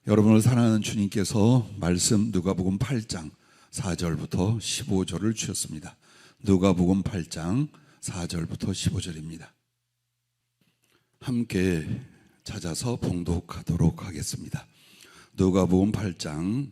여러분을 사랑하는 주님께서 말씀 누가복음 8장 4절부터 15절을 주셨습니다. 누가복음 8장 4절부터 15절입니다. 함께 찾아서 봉독하도록 하겠습니다. 누가복음 8장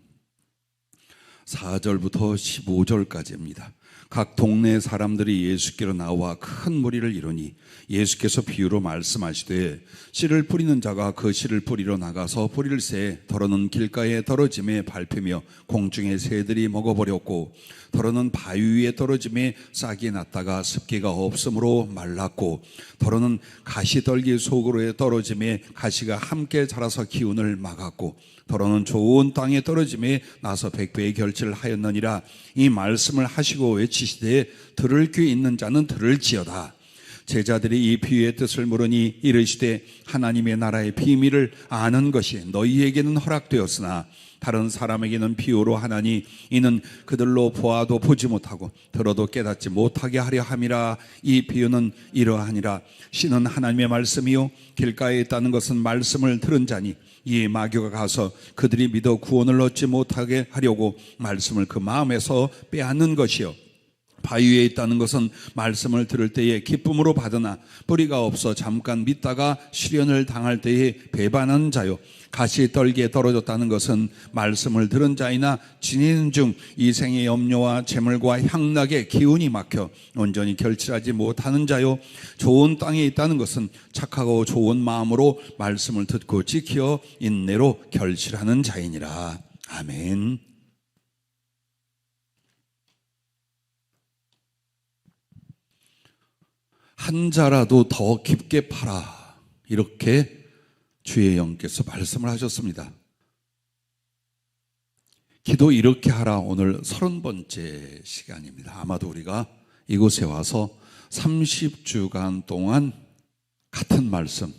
4절부터 15절까지입니다. 각 동네 사람들이 예수께로 나와 큰 무리를 이루니 예수께서 비유로 말씀하시되 씨를 뿌리는 자가 그 씨를 뿌리러 나가서 뿌리를 새 더러는 길가에 떨어짐에 밟히며 공중의 새들이 먹어버렸고 더러는 바위 위에 떨어짐에 싹이 났다가 습기가 없으므로 말랐고 더러는 가시떨기 속으로에 떨어짐에 가시가 함께 자라서 기운을 막았고 더러는 좋은 땅에 떨어짐에 나서 백배의 결실을 하였느니라. 이 말씀을 하시고 외치시되 들을 귀 있는 자는 들을지어다. 제자들이 이 비유의 뜻을 물으니 이르시되 하나님의 나라의 비밀을 아는 것이 너희에게는 허락되었으나 다른 사람에게는 비유로 하나니 이는 그들로 보아도 보지 못하고 들어도 깨닫지 못하게 하려 함이라. 이 비유는 이러하니라. 씨는 하나님의 말씀이요 길가에 있다는 것은 말씀을 들은 자니 이 마귀가 가서 그들이 믿어 구원을 얻지 못하게 하려고 말씀을 그 마음에서 빼앗는 것이요 바위 위에 있다는 것은 말씀을 들을 때에 기쁨으로 받으나 뿌리가 없어 잠깐 믿다가 시련을 당할 때에 배반하는 자요 가시떨기에 떨어졌다는 것은 말씀을 들은 자이나 지내는 중 이 생의 염려와 재물과 향락에 기운이 막혀 온전히 결실하지 못하는 자요 좋은 땅에 있다는 것은 착하고 좋은 마음으로 말씀을 듣고 지켜 인내로 결실하는 자이니라. 아멘. 한 자라도 더 깊게 파라, 이렇게 주의 영께서 말씀을 하셨습니다. 기도 이렇게 하라 오늘 30번째 시간입니다. 아마도 우리가 이곳에 와서 30주간 동안 같은 말씀,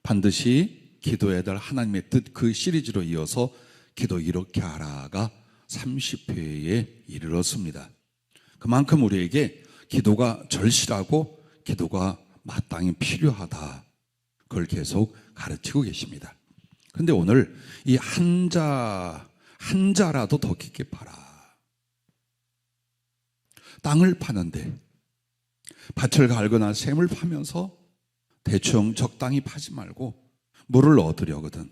반드시 기도해야 될 하나님의 뜻 그 시리즈로 이어서 기도 이렇게 하라가 30회에 이르렀습니다. 그만큼 우리에게 기도가 절실하고 기도가 마땅히 필요하다, 그걸 계속 가르치고 계십니다. 그런데 오늘 이 한 자라도 더 깊게 파라. 땅을 파는데 밭을 갈거나 샘을 파면서 대충 적당히 파지 말고 물을 얻으려거든,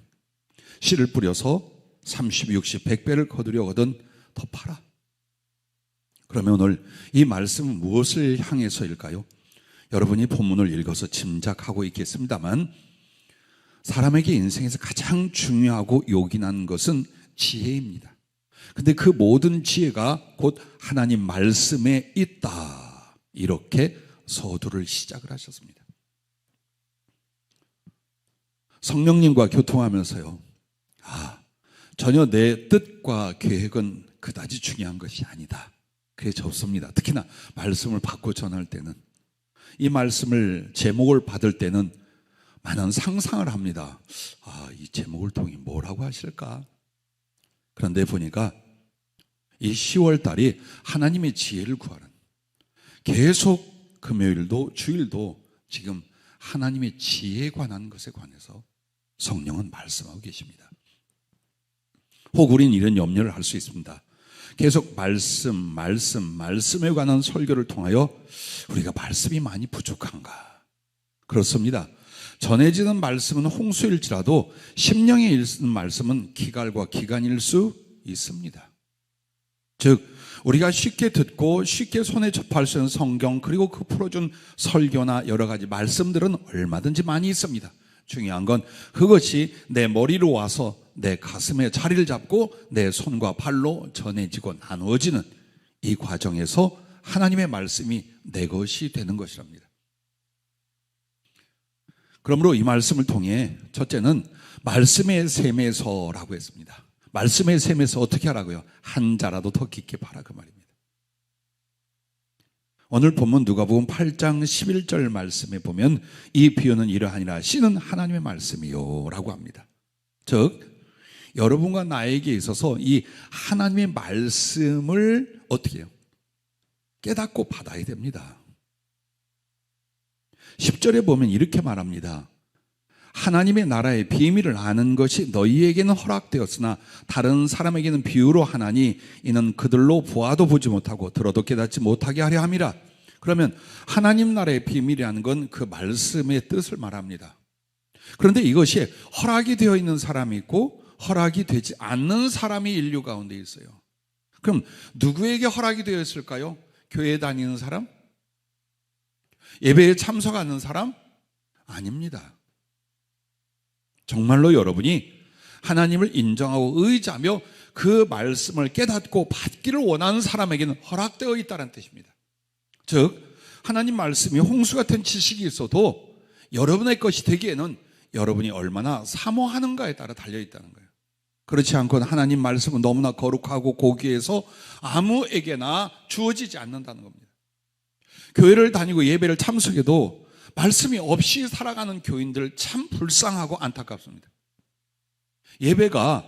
씨를 뿌려서 30, 60, 100배를 거두려거든 더 파라. 그러면 오늘 이 말씀은 무엇을 향해서일까요? 여러분이 본문을 읽어서 짐작하고 있겠습니다만 사람에게 인생에서 가장 중요하고 요긴한 것은 지혜입니다. 근데 그 모든 지혜가 곧 하나님 말씀에 있다, 이렇게 서두를 시작을 하셨습니다. 성령님과 교통하면서요, 전혀 내 뜻과 계획은 그다지 중요한 것이 아니다, 그래 접습니다. 특히나 말씀을 받고 전할 때는, 이 말씀을 제목을 받을 때는 많은 상상을 합니다. 이 제목을 통해 뭐라고 하실까? 그런데 보니까 이 10월 달이 하나님의 지혜를 구하는, 계속 금요일도 주일도 지금 하나님의 지혜에 관한 것에 관해서 성령은 말씀하고 계십니다. 혹 우리는 이런 염려를 할 수 있습니다. 계속 말씀에 관한 설교를 통하여 우리가 말씀이 많이 부족한가? 그렇습니다. 전해지는 말씀은 홍수일지라도 심령에 있는 말씀은 기갈과 기간일 수 있습니다. 즉 우리가 쉽게 듣고 쉽게 손에 접할 수 있는 성경, 그리고 그 풀어준 설교나 여러 가지 말씀들은 얼마든지 많이 있습니다. 중요한 건 그것이 내 머리로 와서 내 가슴에 자리를 잡고 내 손과 발로 전해지고 나누어지는 이 과정에서 하나님의 말씀이 내 것이 되는 것이랍니다. 그러므로 이 말씀을 통해 첫째는 말씀의 샘에서라고 했습니다. 말씀의 샘에서 어떻게 하라고요? 한 자라도 더 깊게 파라, 그 말입니다. 오늘 본문 누가복음 8장 11절 말씀에 보면 이 비유는 이러하니라. 씨는 하나님의 말씀이요 라고 합니다. 즉 여러분과 나에게 있어서 이 하나님의 말씀을 어떻게 해요? 깨닫고 받아야 됩니다. 10절에 보면 이렇게 말합니다. 하나님의 나라의 비밀을 아는 것이 너희에게는 허락되었으나 다른 사람에게는 비유로 하나니 이는 그들로 보아도 보지 못하고 들어도 깨닫지 못하게 하려 함이라. 그러면 하나님 나라의 비밀이라는 건 그 말씀의 뜻을 말합니다. 그런데 이것이 허락이 되어 있는 사람이 있고 허락이 되지 않는 사람이 인류 가운데 있어요. 그럼 누구에게 허락이 되어 있을까요? 교회에 다니는 사람? 예배에 참석하는 사람? 아닙니다. 정말로 여러분이 하나님을 인정하고 의지하며 그 말씀을 깨닫고 받기를 원하는 사람에게는 허락되어 있다는 뜻입니다. 즉 하나님 말씀이 홍수 같은 지식이 있어도 여러분의 것이 되기에는 여러분이 얼마나 사모하는가에 따라 달려있다는 거예요. 그렇지 않고는 하나님 말씀은 너무나 거룩하고 고귀해서 아무에게나 주어지지 않는다는 겁니다. 교회를 다니고 예배를 참석해도 말씀이 없이 살아가는 교인들 참 불쌍하고 안타깝습니다. 예배가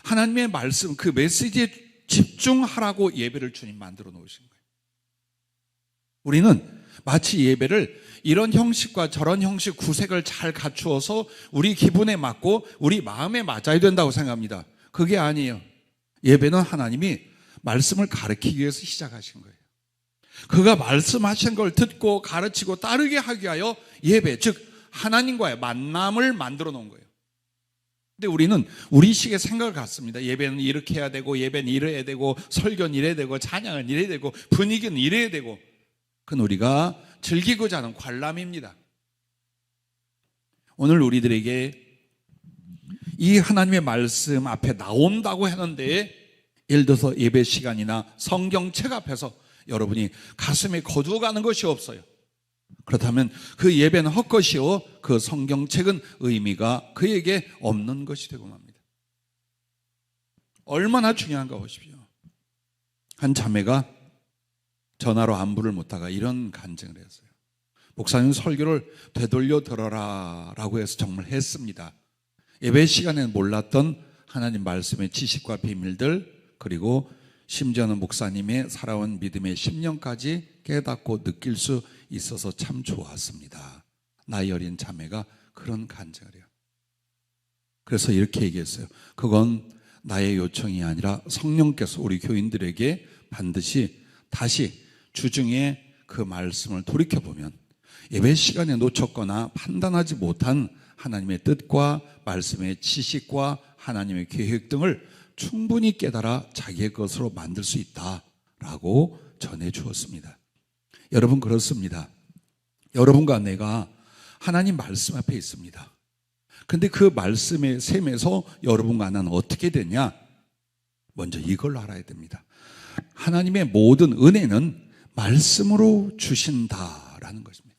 하나님의 말씀 그 메시지에 집중하라고 예배를 주님 만들어 놓으신 거예요. 우리는 마치 예배를 이런 형식과 저런 형식 구색을 잘 갖추어서 우리 기분에 맞고 우리 마음에 맞아야 된다고 생각합니다. 그게 아니에요. 예배는 하나님이 말씀을 가르치기 위해서 시작하신 거예요. 그가 말씀하신 걸 듣고 가르치고 따르게 하기 위하여 예배, 즉 하나님과의 만남을 만들어 놓은 거예요. 근데 우리는 우리식의 생각을 갖습니다. 예배는 이렇게 해야 되고 예배는 이래야 되고 설교는 이래야 되고 찬양은 이래야 되고 분위기는 이래야 되고, 그건 우리가 즐기고자 하는 관람입니다. 오늘 우리들에게 이 하나님의 말씀 앞에 나온다고 하는데, 예를 들어서 예배 시간이나 성경책 앞에서 여러분이 가슴에 거두어가는 것이 없어요. 그렇다면 그 예배는 헛것이요 그 성경책은 의미가 그에게 없는 것이 되고 맙니다. 얼마나 중요한가 보십시오. 한 자매가 전화로 안부를 묻다가 이런 간증을 했어요. 목사님 설교를 되돌려 들어라 라고 해서 정말 했습니다. 예배 시간에는 몰랐던 하나님 말씀의 지식과 비밀들, 그리고 심지어는 목사님의 살아온 믿음의 10년까지 깨닫고 느낄 수 있어서 참 좋았습니다. 나이 어린 자매가 그런 간증을 해요. 그래서 이렇게 얘기했어요. 그건 나의 요청이 아니라 성령께서 우리 교인들에게 반드시 다시 주중에 그 말씀을 돌이켜보면 예배 시간에 놓쳤거나 판단하지 못한 하나님의 뜻과 말씀의 지식과 하나님의 계획 등을 충분히 깨달아 자기의 것으로 만들 수 있다라고 전해 주었습니다. 여러분 그렇습니다. 여러분과 내가 하나님 말씀 앞에 있습니다. 근데 그 말씀의 셈에서 여러분과 나는 어떻게 되냐? 먼저 이걸 알아야 됩니다. 하나님의 모든 은혜는 말씀으로 주신다라는 것입니다.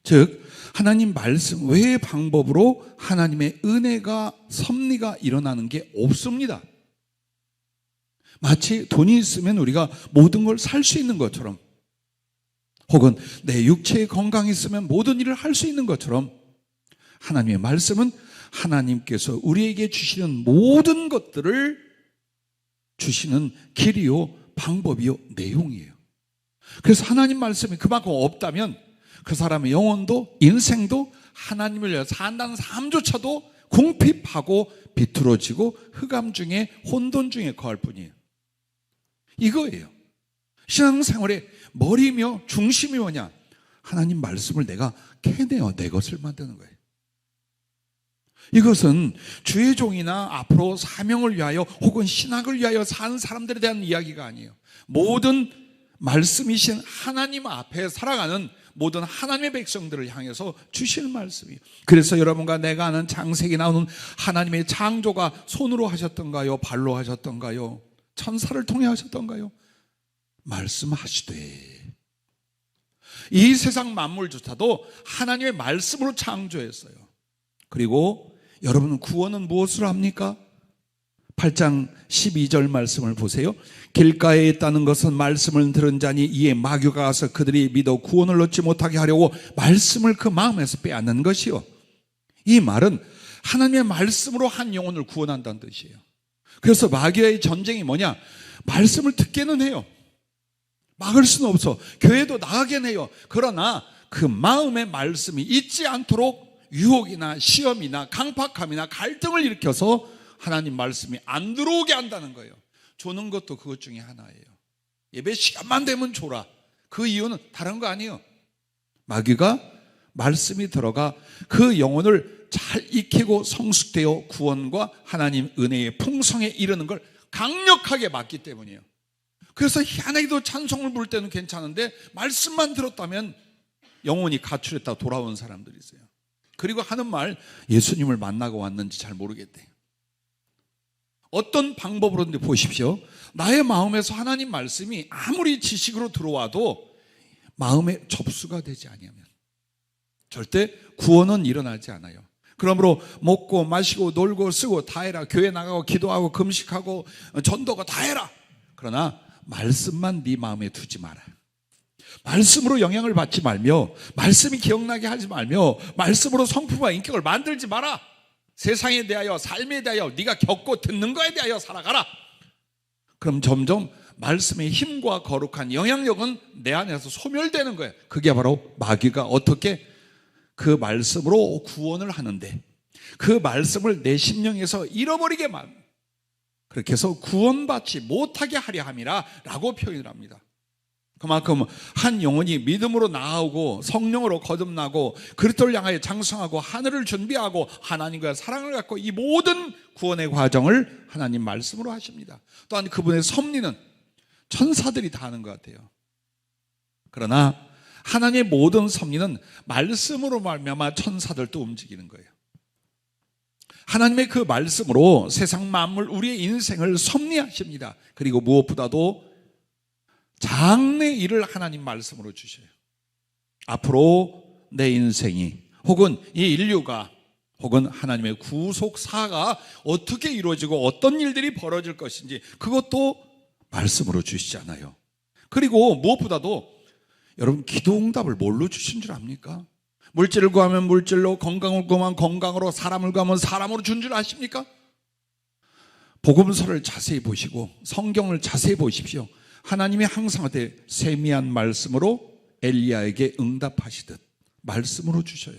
즉 하나님 말씀 외의 방법으로 하나님의 은혜가 섭리가 일어나는 게 없습니다. 마치 돈이 있으면 우리가 모든 걸 살 수 있는 것처럼, 혹은 내 육체의 건강이 있으면 모든 일을 할 수 있는 것처럼, 하나님의 말씀은 하나님께서 우리에게 주시는 모든 것들을 주시는 길이요 방법이요 내용이에요. 그래서 하나님 말씀이 그만큼 없다면 그 사람의 영혼도 인생도 하나님을 위해 산다는 삶조차도 궁핍하고 비뚤어지고 흑암 중에 혼돈 중에 거할 뿐이에요. 이거예요. 신앙생활의 머리며 중심이 뭐냐? 하나님 말씀을 내가 캐내어 내 것을 만드는 거예요. 이것은 주의 종이나 앞으로 사명을 위하여 혹은 신학을 위하여 사는 사람들에 대한 이야기가 아니에요. 모든 말씀이신 하나님 앞에 살아가는 모든 하나님의 백성들을 향해서 주시는 말씀이에요. 그래서 여러분과 내가 아는 창세기 나오는 하나님의 창조가 손으로 하셨던가요? 발로 하셨던가요? 천사를 통해 하셨던가요? 말씀하시되 이 세상 만물조차도 하나님의 말씀으로 창조했어요. 그리고 여러분 구원은 무엇으로 합니까? 8장 12절 말씀을 보세요. 길가에 있다는 것은 말씀을 들은 자니 이에 마귀가 가서 그들이 믿어 구원을 얻지 못하게 하려고 말씀을 그 마음에서 빼앗는 것이요. 이 말은 하나님의 말씀으로 한 영혼을 구원한다는 뜻이에요. 그래서 마귀의 전쟁이 뭐냐? 말씀을 듣게는 해요. 막을 수는 없어. 교회도 나가긴 해요. 그러나 그 마음의 말씀이 잊지 않도록 유혹이나 시험이나 강팍함이나 갈등을 일으켜서 하나님 말씀이 안 들어오게 한다는 거예요. 조는 것도 그것 중에 하나예요. 예배 시간만 되면 줘라. 그 이유는 다른 거 아니에요. 마귀가 말씀이 들어가 그 영혼을 잘 익히고 성숙되어 구원과 하나님 은혜의 풍성에 이르는 걸 강력하게 막기 때문이에요. 그래서 희한하게도 찬송을 부를 때는 괜찮은데 말씀만 들었다면 영혼이 가출했다 돌아온 사람들이 있어요. 그리고 하는 말, 예수님을 만나고 왔는지 잘 모르겠대요. 어떤 방법으로든지 보십시오. 나의 마음에서 하나님 말씀이 아무리 지식으로 들어와도 마음에 접수가 되지 아니하면 절대 구원은 일어나지 않아요. 그러므로 먹고 마시고 놀고 쓰고 다 해라. 교회 나가고 기도하고 금식하고 전도가 다 해라. 그러나 말씀만 네 마음에 두지 마라. 말씀으로 영향을 받지 말며 말씀이 기억나게 하지 말며 말씀으로 성품과 인격을 만들지 마라. 세상에 대하여 삶에 대하여 네가 겪고 듣는 거에 대하여 살아가라. 그럼 점점 말씀의 힘과 거룩한 영향력은 내 안에서 소멸되는 거예요. 그게 바로 마귀가 어떻게 그 말씀으로 구원을 하는데 그 말씀을 내 심령에서 잃어버리게 그렇게 해서 구원받지 못하게 하려 함이라 라고 표현을 합니다. 그만큼 한 영혼이 믿음으로 나아오고 성령으로 거듭나고 그리스도를 향하여 장성하고 하늘을 준비하고 하나님과의 사랑을 갖고 이 모든 구원의 과정을 하나님 말씀으로 하십니다. 또한 그분의 섭리는 천사들이 다 하는 것 같아요. 그러나 하나님의 모든 섭리는 말씀으로 말미암아 천사들도 움직이는 거예요. 하나님의 그 말씀으로 세상 만물 우리의 인생을 섭리하십니다. 그리고 무엇보다도 장래 일을 하나님 말씀으로 주셔요. 앞으로 내 인생이 혹은 이 인류가 혹은 하나님의 구속사가 어떻게 이루어지고 어떤 일들이 벌어질 것인지 그것도 말씀으로 주시잖아요. 그리고 무엇보다도 여러분 기도응답을 뭘로 주신 줄 압니까? 물질을 구하면 물질로, 건강을 구하면 건강으로, 사람을 구하면 사람으로 준 줄 아십니까? 복음서를 자세히 보시고 성경을 자세히 보십시오. 하나님이 항상 세미한 말씀으로 엘리야에게 응답하시듯 말씀으로 주셔요.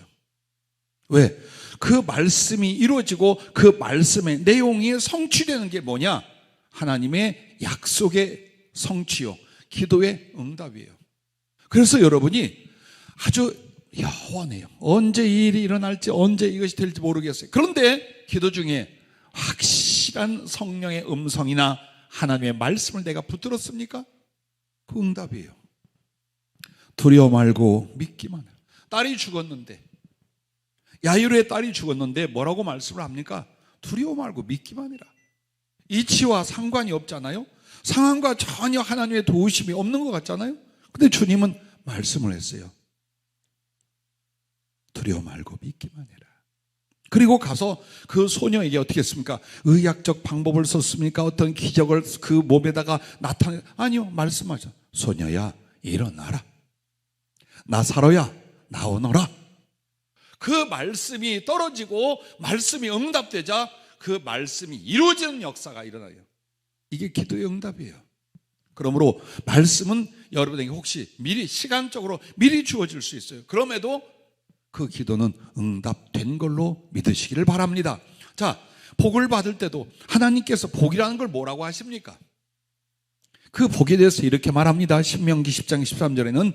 왜? 그 말씀이 이루어지고 그 말씀의 내용이 성취되는 게 뭐냐? 하나님의 약속의 성취요, 기도의 응답이에요. 그래서 여러분이 아주 여호와네요. 언제 이 일이 일어날지 언제 이것이 될지 모르겠어요. 그런데 기도 중에 확실한 성령의 음성이나 하나님의 말씀을 내가 붙들었습니까? 그 응답이에요. 두려워 말고 믿기만 해요. 딸이 죽었는데, 야이로의 딸이 죽었는데 뭐라고 말씀을 합니까? 두려워 말고 믿기만 해라. 이치와 상관이 없잖아요. 상황과 전혀 하나님의 도우심이 없는 것 같잖아요. 근데 주님은 말씀을 했어요. 두려워 말고 믿기만 해라. 그리고 가서 그 소녀에게 어떻게 했습니까? 의학적 방법을 썼습니까? 어떤 기적을 그 몸에다가 나타내? 아니요, 말씀하죠. 소녀야 일어나라. 나사로야 나오너라. 그 말씀이 떨어지고 말씀이 응답되자 그 말씀이 이루어지는 역사가 일어나요. 이게 기도의 응답이에요. 그러므로 말씀은 여러분에게 혹시 미리 시간적으로 미리 주어질 수 있어요. 그럼에도 그 기도는 응답된 걸로 믿으시기를 바랍니다. 자, 복을 받을 때도 하나님께서 복이라는 걸 뭐라고 하십니까? 그 복에 대해서 이렇게 말합니다. 신명기 10장 13절에는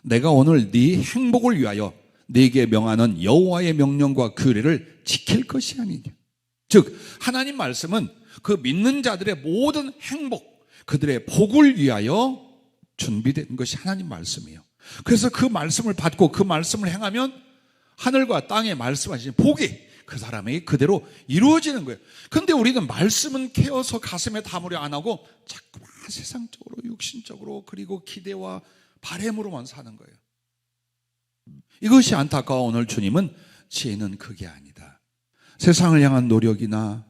내가 오늘 네 행복을 위하여 네게 명하는 여호와의 명령과 규례를 지킬 것이 아니냐. 즉 하나님 말씀은 그 믿는 자들의 모든 행복, 그들의 복을 위하여 준비된 것이 하나님 말씀이에요. 그래서 그 말씀을 받고 그 말씀을 행하면 하늘과 땅에 말씀하신 복이 그 사람에게 그대로 이루어지는 거예요. 그런데 우리는 말씀은 캐어서 가슴에 담으려 안 하고 자꾸만 세상적으로 육신적으로 그리고 기대와 바램으로만 사는 거예요. 이것이 안타까워. 오늘 주님은 지혜는 그게 아니다. 세상을 향한 노력이나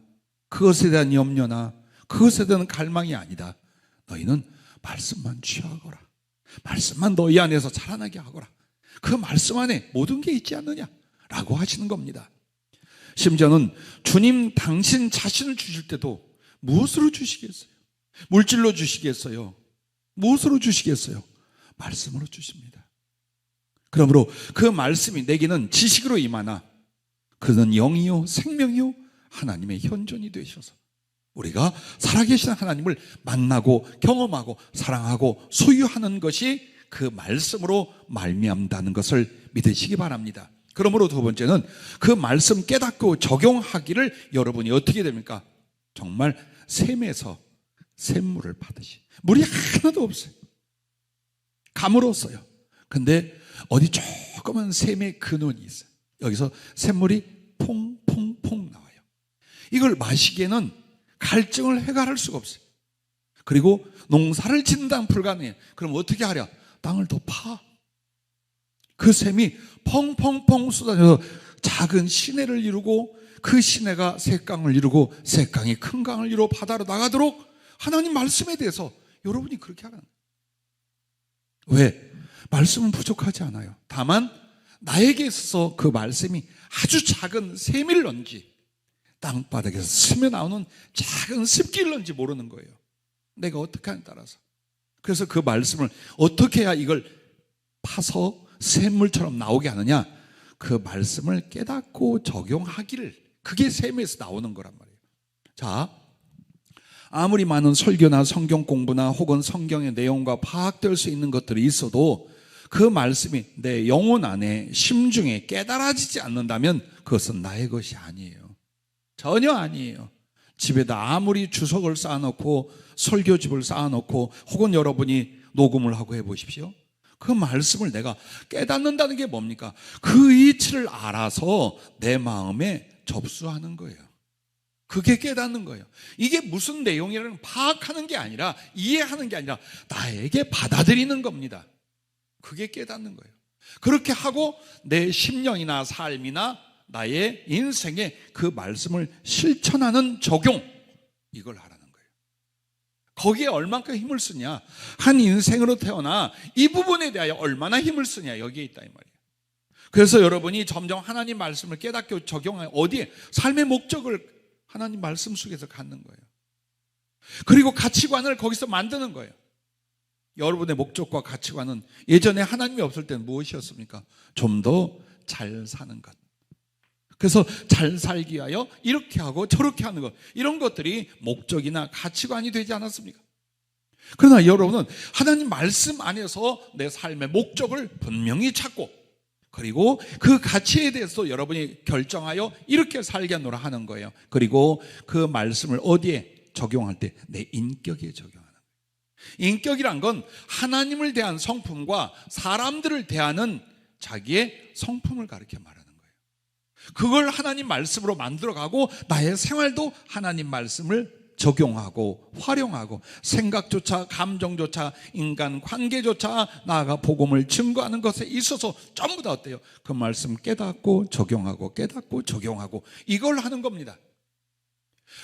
그것에 대한 염려나 그것에 대한 갈망이 아니다. 너희는 말씀만 취하거라. 말씀만 너희 안에서 자라나게 하거라. 그 말씀 안에 모든 게 있지 않느냐라고 하시는 겁니다. 심지어는 주님 당신 자신을 주실 때도 무엇으로 주시겠어요? 물질로 주시겠어요? 무엇으로 주시겠어요? 말씀으로 주십니다. 그러므로 그 말씀이 내게는 지식으로 임하나 그는 영이요 생명이요 하나님의 현존이 되셔서 우리가 살아계신 하나님을 만나고 경험하고 사랑하고 소유하는 것이 그 말씀으로 말미암다는 것을 믿으시기 바랍니다. 그러므로 두 번째는 그 말씀 깨닫고 적용하기를 여러분이 어떻게 됩니까? 정말 샘에서 샘물을 받으시. 물이 하나도 없어요. 가물었어요. 근데 어디 조그만 샘의 근원이 있어요. 여기서 샘물이 퐁퐁퐁 나와요. 이걸 마시기에는 갈증을 해결할 수가 없어요. 그리고 농사를 짓는다면 불가능해요. 그럼 어떻게 하랴? 땅을 더 파. 그 샘이 펑펑펑 쏟아져서 작은 시내를 이루고 그 시내가 새 강을 이루고 새 강이 큰 강을 이루어 바다로 나가도록 하나님 말씀에 대해서 여러분이 그렇게 하라는 거예요. 왜? 말씀은 부족하지 않아요. 다만 나에게 있어서 그 말씀이 아주 작은 세밀런지 땅바닥에서 스며 나오는 작은 습기일런지 모르는 거예요. 내가 어떻게 하냐에 따라서. 그래서 그 말씀을 어떻게 해야 이걸 파서 샘물처럼 나오게 하느냐? 그 말씀을 깨닫고 적용하기를, 그게 샘에서 나오는 거란 말이에요. 자, 아무리 많은 설교나 성경 공부나 혹은 성경의 내용과 파악될 수 있는 것들이 있어도 그 말씀이 내 영혼 안에 심중에 깨달아지지 않는다면 그것은 나의 것이 아니에요. 전혀 아니에요. 집에다 아무리 주석을 쌓아놓고 설교집을 쌓아놓고 혹은 여러분이 녹음을 하고 해보십시오. 그 말씀을 내가 깨닫는다는 게 뭡니까? 그 이치를 알아서 내 마음에 접수하는 거예요. 그게 깨닫는 거예요. 이게 무슨 내용이라는 파악하는 게 아니라, 이해하는 게 아니라 나에게 받아들이는 겁니다. 그게 깨닫는 거예요. 그렇게 하고 내 심령이나 삶이나 나의 인생에 그 말씀을 실천하는 적용, 이걸 하라는 거예요. 거기에 얼만큼 힘을 쓰냐, 한 인생으로 태어나 이 부분에 대하여 얼마나 힘을 쓰냐, 여기에 있다 이 말이에요. 그래서 여러분이 점점 하나님 말씀을 깨닫게 적용하여 어디에? 삶의 목적을 하나님 말씀 속에서 갖는 거예요. 그리고 가치관을 거기서 만드는 거예요. 여러분의 목적과 가치관은 예전에 하나님이 없을 때는 무엇이었습니까? 좀 더 잘 사는 것. 그래서 잘 살기 위하여 이렇게 하고 저렇게 하는 것, 이런 것들이 목적이나 가치관이 되지 않았습니까? 그러나 여러분은 하나님 말씀 안에서 내 삶의 목적을 분명히 찾고, 그리고 그 가치에 대해서 여러분이 결정하여 이렇게 살겠노라 하는 거예요. 그리고 그 말씀을 어디에 적용할 때? 내 인격에 적용하는 거예요. 인격이란 건 하나님을 대한 성품과 사람들을 대하는 자기의 성품을 가르쳐 말하는 거예요. 그걸 하나님 말씀으로 만들어가고 나의 생활도 하나님 말씀을 적용하고 활용하고 생각조차 감정조차 인간 관계조차 나아가 복음을 증거하는 것에 있어서 전부 다 어때요? 그 말씀 깨닫고 적용하고 깨닫고 적용하고 이걸 하는 겁니다.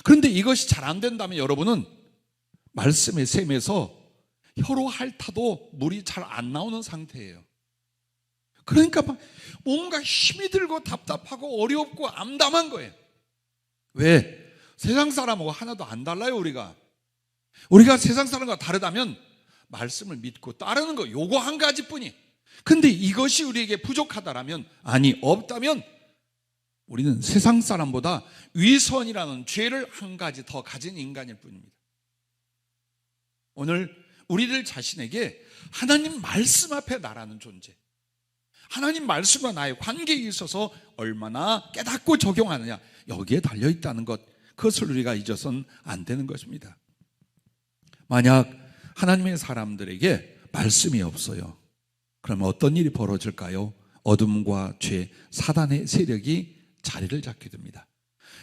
그런데 이것이 잘 안 된다면 여러분은 말씀의 샘에서 혀로 핥아도 물이 잘 안 나오는 상태예요. 그러니까 막 뭔가 힘이 들고 답답하고 어렵고 암담한 거예요. 왜? 세상 사람하고 하나도 안 달라요. 우리가 세상 사람과 다르다면 말씀을 믿고 따르는 거, 요거 한 가지뿐이. 근데 이것이 우리에게 부족하다라면, 아니 없다면 우리는 세상 사람보다 위선이라는 죄를 한 가지 더 가진 인간일 뿐입니다. 오늘 우리들 자신에게 하나님 말씀 앞에 나라는 존재, 하나님 말씀과 나의 관계에 있어서 얼마나 깨닫고 적용하느냐, 여기에 달려있다는 것, 그것을 우리가 잊어서는 안 되는 것입니다. 만약 하나님의 사람들에게 말씀이 없어요. 그러면 어떤 일이 벌어질까요? 어둠과 죄, 사단의 세력이 자리를 잡게 됩니다.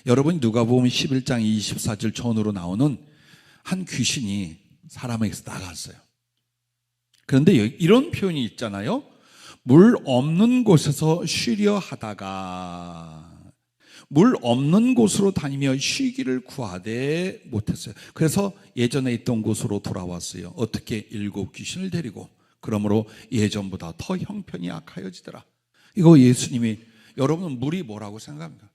여러분, 누가복음 11장 24절 전으로 나오는 한 귀신이 사람에게서 나갔어요. 그런데 이런 표현이 있잖아요. 물 없는 곳에서 쉬려 하다가 물 없는 곳으로 다니며 쉬기를 구하되 못했어요. 그래서 예전에 있던 곳으로 돌아왔어요. 어떻게? 7 귀신을 데리고. 그러므로 예전보다 더 형편이 악하여지더라. 이거 예수님이, 여러분은 물이 뭐라고 생각합니까?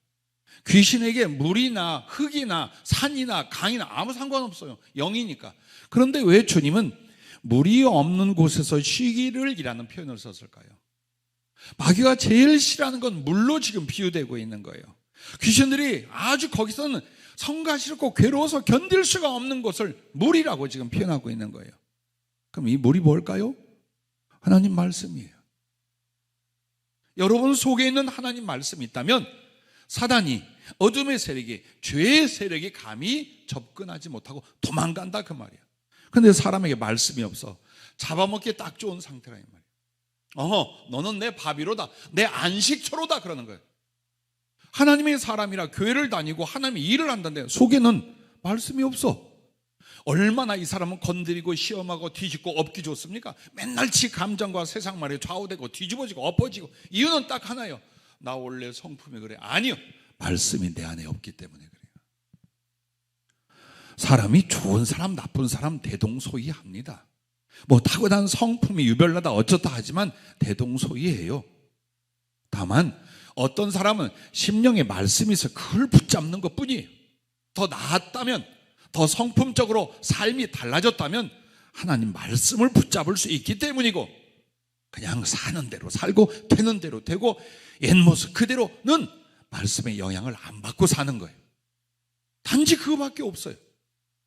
귀신에게 물이나 흙이나 산이나 강이나 아무 상관없어요. 영이니까. 그런데 왜 주님은 물이 없는 곳에서 쉬기를 이라는 표현을 썼을까요? 마귀가 제일 싫어하는 건 물로 지금 비유되고 있는 거예요. 귀신들이 아주 거기서는 성가 싫고 괴로워서 견딜 수가 없는 것을 물이라고 지금 표현하고 있는 거예요. 그럼 이 물이 뭘까요? 하나님 말씀이에요. 여러분 속에 있는 하나님 말씀이 있다면 사단이, 어둠의 세력이, 죄의 세력이 감히 접근하지 못하고 도망간다 그 말이에요. 그런데 사람에게 말씀이 없어 잡아먹기에 딱 좋은 상태라 이 말이에요. 너는 내 밥이로다, 내 안식처로다 그러는 거예요. 하나님의 사람이라 교회를 다니고 하나님의 일을 한다는데 속에는 말씀이 없어. 얼마나 이 사람은 건드리고 시험하고 뒤집고 엎기 좋습니까? 맨날 지 감정과 세상 말에 좌우되고 뒤집어지고 엎어지고. 이유는 딱 하나예요. 나 원래 성품이 그래. 아니요, 말씀이 내 안에 없기 때문에 그래요. 사람이 좋은 사람 나쁜 사람 대동소이합니다. 뭐 타고난 성품이 유별나다 어쩌다 하지만 대동소이해요. 다만 어떤 사람은 심령에 말씀이 있어 그걸 붙잡는 것뿐이에요. 더 나았다면, 더 성품적으로 삶이 달라졌다면 하나님 말씀을 붙잡을 수 있기 때문이고, 그냥 사는 대로 살고 되는 대로 되고 옛 모습 그대로는 말씀의 영향을 안 받고 사는 거예요. 단지 그거밖에 없어요.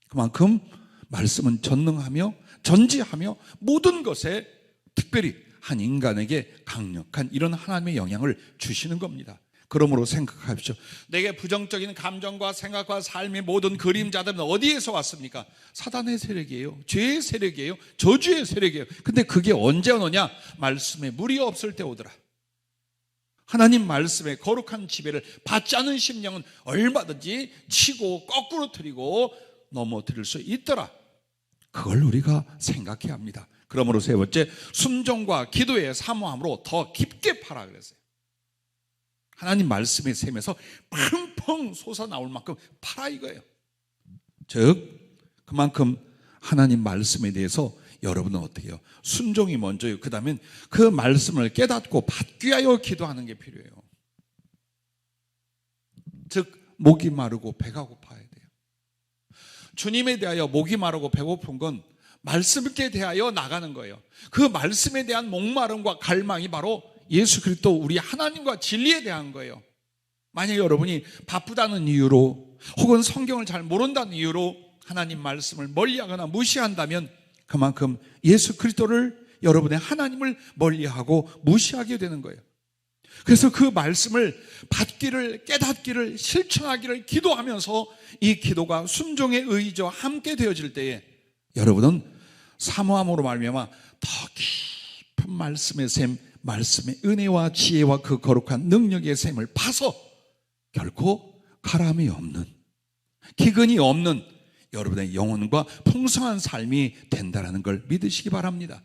그만큼 말씀은 전능하며 전지하며 모든 것에, 특별히 한 인간에게 강력한 이런 하나님의 영향을 주시는 겁니다. 그러므로 생각하십시오. 내게 부정적인 감정과 생각과 삶의 모든 그림자들은 어디에서 왔습니까? 사단의 세력이에요. 죄의 세력이에요. 저주의 세력이에요. 근데 그게 언제 오느냐? 말씀에 물이 없을 때 오더라. 하나님 말씀의 거룩한 지배를 받지 않은 심령은 얼마든지 치고 거꾸로 틀리고 넘어뜨릴 수 있더라. 그걸 우리가 생각해야 합니다. 그러므로 세 번째, 순종과 기도의 사모함으로 더 깊게 파라 그랬어요. 하나님 말씀의 샘에서 펑펑 솟아나올 만큼 파라 이거예요. 즉 그만큼 하나님 말씀에 대해서 여러분은 어떻게 해요? 순종이 먼저요. 그 다음엔 그 말씀을 깨닫고 받기 위하여 기도하는 게 필요해요. 즉 목이 마르고 배가 고파야 돼요. 주님에 대하여 목이 마르고 배고픈 건 말씀께 대하여 나가는 거예요. 그 말씀에 대한 목마름과 갈망이 바로 예수 그리스도 우리 하나님과 진리에 대한 거예요. 만약 여러분이 바쁘다는 이유로 혹은 성경을 잘 모른다는 이유로 하나님 말씀을 멀리하거나 무시한다면 그만큼 예수 그리스도를, 여러분의 하나님을 멀리하고 무시하게 되는 거예요. 그래서 그 말씀을 받기를, 깨닫기를, 실천하기를 기도하면서 이 기도가 순종의 의지와 함께 되어질 때에 여러분은 사모함으로 말미암아 더 깊은 말씀의 샘, 말씀의 은혜와 지혜와 그 거룩한 능력의 샘을 파서 결코 가람이 없는, 기근이 없는 여러분의 영혼과 풍성한 삶이 된다는 걸 믿으시기 바랍니다.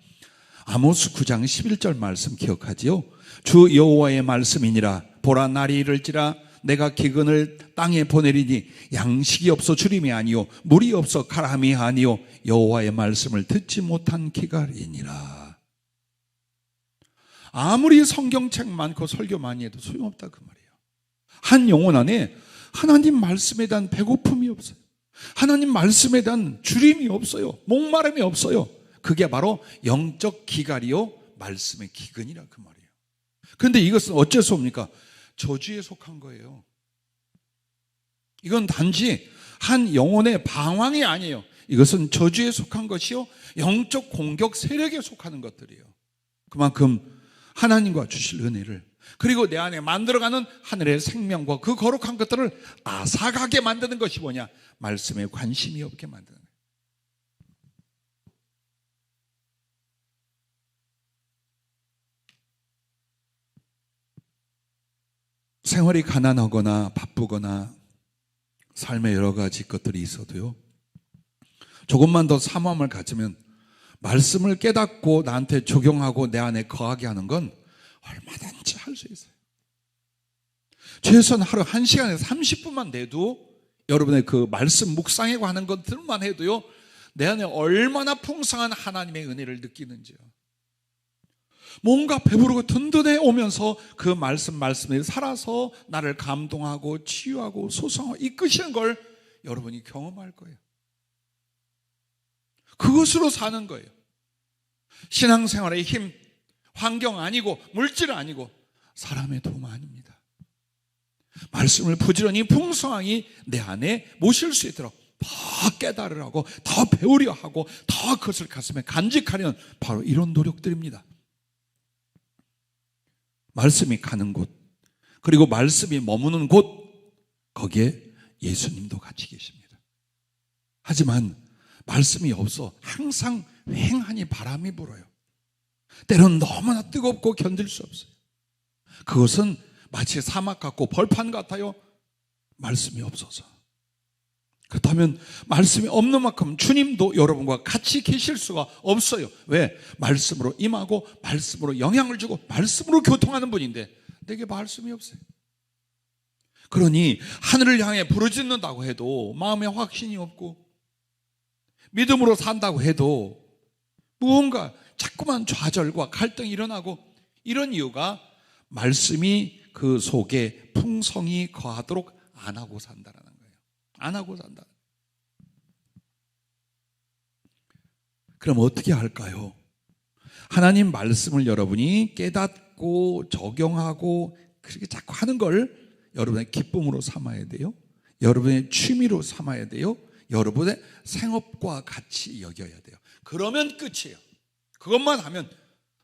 아모스 9장 11절 말씀 기억하지요? 주 여호와의 말씀이니라. 보라, 날이 이를지라 내가 기근을 땅에 보내리니 양식이 없어 주림이 아니요 물이 없어 가람이 아니요 여호와의 말씀을 듣지 못한 기갈이니라. 아무리 성경책 많고 설교 많이 해도 소용없다 그 말이에요. 한 영혼 안에 하나님 말씀에 대한 배고픔이 없어요. 하나님 말씀에 대한 주림이 없어요. 목마름이 없어요. 그게 바로 영적 기갈이요 말씀의 기근이라 그 말이에요. 그런데 이것은 어쩔 수 없습니까? 저주에 속한 거예요. 이건 단지 한 영혼의 방황이 아니에요. 이것은 저주에 속한 것이요 영적 공격 세력에 속하는 것들이에요. 그만큼 하나님과 주실 은혜를, 그리고 내 안에 만들어가는 하늘의 생명과 그 거룩한 것들을 앗아가게 만드는 것이 뭐냐? 말씀에 관심이 없게 만드는 거예요. 생활이 가난하거나 바쁘거나 삶에 여러 가지 것들이 있어도요, 조금만 더 사모함을 가지면 말씀을 깨닫고 나한테 적용하고 내 안에 거하게 하는 건 얼마든지 할 수 있어요. 최소한 하루 1시간에서 30분만 내도 여러분의 그 말씀 묵상에 관한 것들만 해도요, 내 안에 얼마나 풍성한 하나님의 은혜를 느끼는지요. 뭔가 배부르고 든든해 오면서 그 말씀에 살아서 나를 감동하고 치유하고 소성하고 이끄시는 걸 여러분이 경험할 거예요. 그것으로 사는 거예요. 신앙생활의 힘, 환경 아니고 물질 아니고 사람의 도움 아닙니다. 말씀을 부지런히 풍성하게 내 안에 모실 수 있도록 더 깨달으라고, 더 배우려 하고, 더 그것을 가슴에 간직하려는 바로 이런 노력들입니다. 말씀이 가는 곳, 그리고 말씀이 머무는 곳, 거기에 예수님도 같이 계십니다. 하지만 말씀이 없어 항상 휑하니 바람이 불어요. 때로는 너무나 뜨겁고 견딜 수 없어요. 그것은 마치 사막 같고 벌판 같아요. 말씀이 없어서. 그렇다면 말씀이 없는 만큼 주님도 여러분과 같이 계실 수가 없어요. 왜? 말씀으로 임하고 말씀으로 영향을 주고 말씀으로 교통하는 분인데 내게 말씀이 없어요. 그러니 하늘을 향해 부르짖는다고 해도 마음에 확신이 없고, 믿음으로 산다고 해도 무언가 자꾸만 좌절과 갈등이 일어나고, 이런 이유가 말씀이 그 속에 풍성히 거하도록 안 하고 산다라는 거예요. 안 하고 산다. 그럼 어떻게 할까요? 하나님 말씀을 여러분이 깨닫고 적용하고 그렇게 자꾸 하는 걸 여러분의 기쁨으로 삼아야 돼요. 여러분의 취미로 삼아야 돼요. 여러분의 생업과 같이 여겨야 돼요. 그러면 끝이에요. 그것만 하면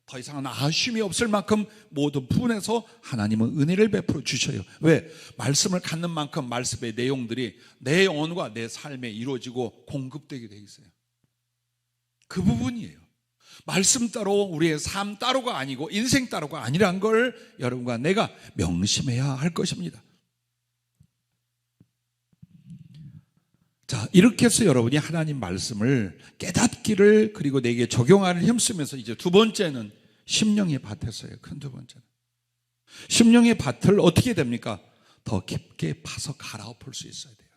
더 이상은 아쉬움이 없을 만큼 모든 부분에서 하나님은 은혜를 베풀어 주셔요. 왜? 말씀을 갖는 만큼 말씀의 내용들이 내 영혼과 내 삶에 이루어지고 공급되게 돼 있어요. 그 부분이에요. 말씀 따로 우리의 삶 따로가 아니고 인생 따로가 아니란 걸 여러분과 내가 명심해야 할 것입니다. 자, 이렇게 해서 여러분이 하나님 말씀을 깨닫기를, 그리고 내게 적용하는 힘쓰면서 이제 두 번째는 심령의 밭에서요. 큰 두 번째는 심령의 밭을 어떻게 됩니까? 더 깊게 파서 갈아엎을 수 있어야 돼요.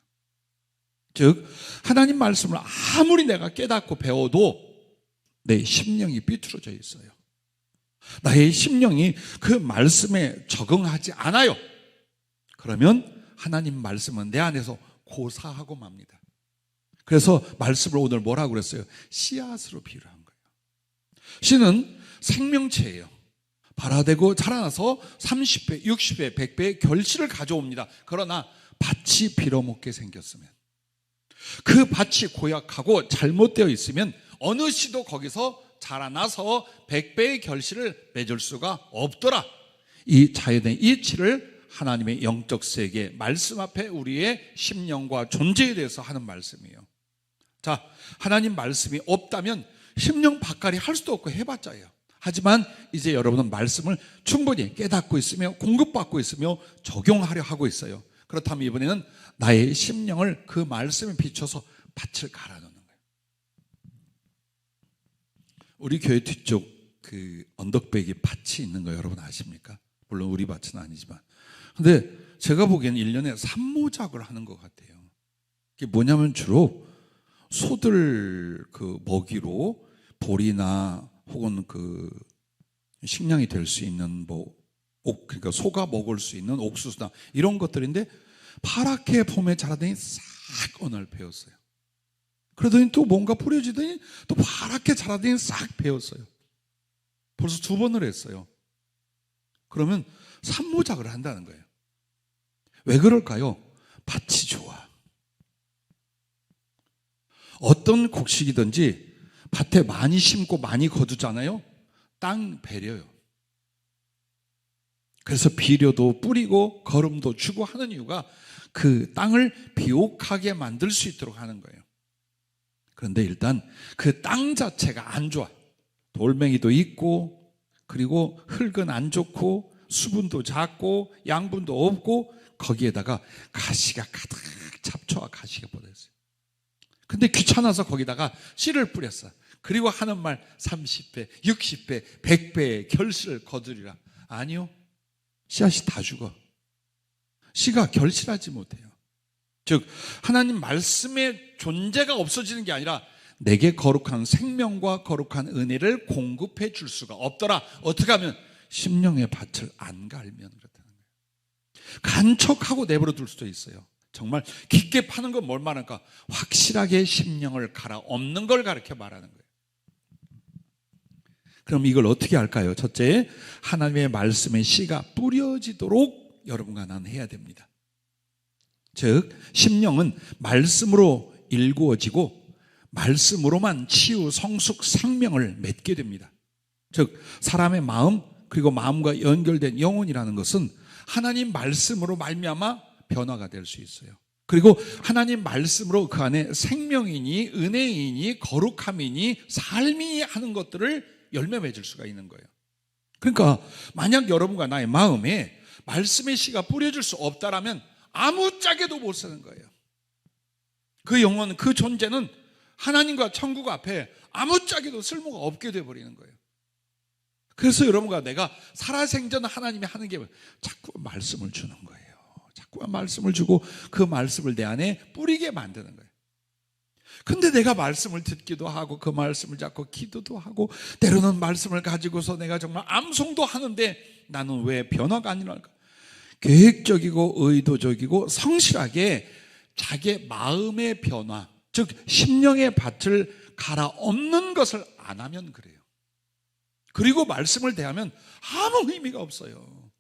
즉 하나님 말씀을 아무리 내가 깨닫고 배워도 내 심령이 삐뚤어져 있어요. 나의 심령이 그 말씀에 적응하지 않아요. 그러면 하나님 말씀은 내 안에서 고사하고 맙니다. 그래서 말씀을 오늘 뭐라고 그랬어요? 씨앗으로 비유한 거예요. 씨는 생명체예요. 발화되고 자라나서 30배, 60배, 100배의 결실을 가져옵니다. 그러나 밭이 빌어먹게 생겼으면, 그 밭이 고약하고 잘못되어 있으면 어느 씨도 거기서 자라나서 100배의 결실을 맺을 수가 없더라. 이 자연의 이치를 하나님의 영적 세계 말씀 앞에 우리의 심령과 존재에 대해서 하는 말씀이에요. 자, 하나님 말씀이 없다면 심령 밭갈이 할 수도 없고 해봤자예요. 하지만 이제 여러분은 말씀을 충분히 깨닫고 있으며 공급받고 있으며 적용하려 하고 있어요. 그렇다면 이번에는 나의 심령을 그 말씀에 비춰서 밭을 갈아넣는 거예요. 우리 교회 뒤쪽 그 언덕배기 밭이 있는 거 여러분 아십니까? 물론 우리 밭은 아니지만. 근데 제가 보기에는 1년에 산모작을 하는 것 같아요. 이게 뭐냐면 주로 소들 그 먹이로 보리나 혹은 그 식량이 될 수 있는 그러니까 소가 먹을 수 있는 옥수수나 이런 것들인데 파랗게 봄에 자라더니 싹 어느 날 베었어요. 그러더니 또 뭔가 뿌려지더니 또 파랗게 자라더니 싹 베었어요. 벌써 2번을 했어요. 그러면 산모작을 한다는 거예요. 왜 그럴까요? 밭이 좋아. 어떤 곡식이든지 밭에 많이 심고 많이 거두잖아요. 땅 배려요. 그래서 비료도 뿌리고 거름도 주고 하는 이유가 그 땅을 비옥하게 만들 수 있도록 하는 거예요. 그런데 일단 그 땅 자체가 안 좋아. 돌멩이도 있고, 그리고 흙은 안 좋고, 수분도 작고, 양분도 없고, 거기에다가 가시가 가득, 잡초와 가시가 뻗어있어요. 근데 귀찮아서 거기다가 씨를 뿌렸어. 그리고 하는 말 30배, 60배, 100배의 결실을 거두리라. 아니요. 씨앗이 다 죽어. 씨가 결실하지 못해요. 즉 하나님 말씀의 존재가 없어지는 게 아니라 내게 거룩한 생명과 거룩한 은혜를 공급해 줄 수가 없더라. 어떻게 하면? 심령의 밭을 안 갈면 그렇다는 거예요. 간척하고 내버려 둘 수도 있어요. 정말 깊게 파는 건 뭘 말할까? 확실하게 심령을 갈아엎는 걸 가르쳐 말하는 거예요. 그럼 이걸 어떻게 할까요? 첫째, 하나님의 말씀의 씨가 뿌려지도록 여러분과 나는 해야 됩니다. 즉 심령은 말씀으로 일구어지고 말씀으로만 치유, 성숙, 생명을 맺게 됩니다. 즉 사람의 마음 그리고 마음과 연결된 영혼이라는 것은 하나님 말씀으로 말미암아 변화가 될 수 있어요. 그리고 하나님 말씀으로 그 안에 생명이니 은혜이니 거룩함이니 삶이 하는 것들을 열매 맺을 수가 있는 거예요. 그러니까 만약 여러분과 나의 마음에 말씀의 씨가 뿌려질 수 없다라면 아무짝에도 못 사는 거예요. 그 영혼, 그 존재는 하나님과 천국 앞에 아무짝에도 쓸모가 없게 돼버리는 거예요. 그래서 여러분과 내가 살아생전 하나님이 하는 게 자꾸 말씀을 주는 거예요. 자꾸 말씀을 주고 그 말씀을 내 안에 뿌리게 만드는 거예요. 근데 내가 말씀을 듣기도 하고 그 말씀을 잡고 기도도 하고 때로는 말씀을 가지고서 내가 정말 암송도 하는데 나는 왜 변화가 안 일어날까? 계획적이고 의도적이고 성실하게 자기의 마음의 변화, 즉 심령의 밭을 갈아엎는 것을 안 하면 그래요. 그리고 말씀을 대하면 아무 의미가 없어요.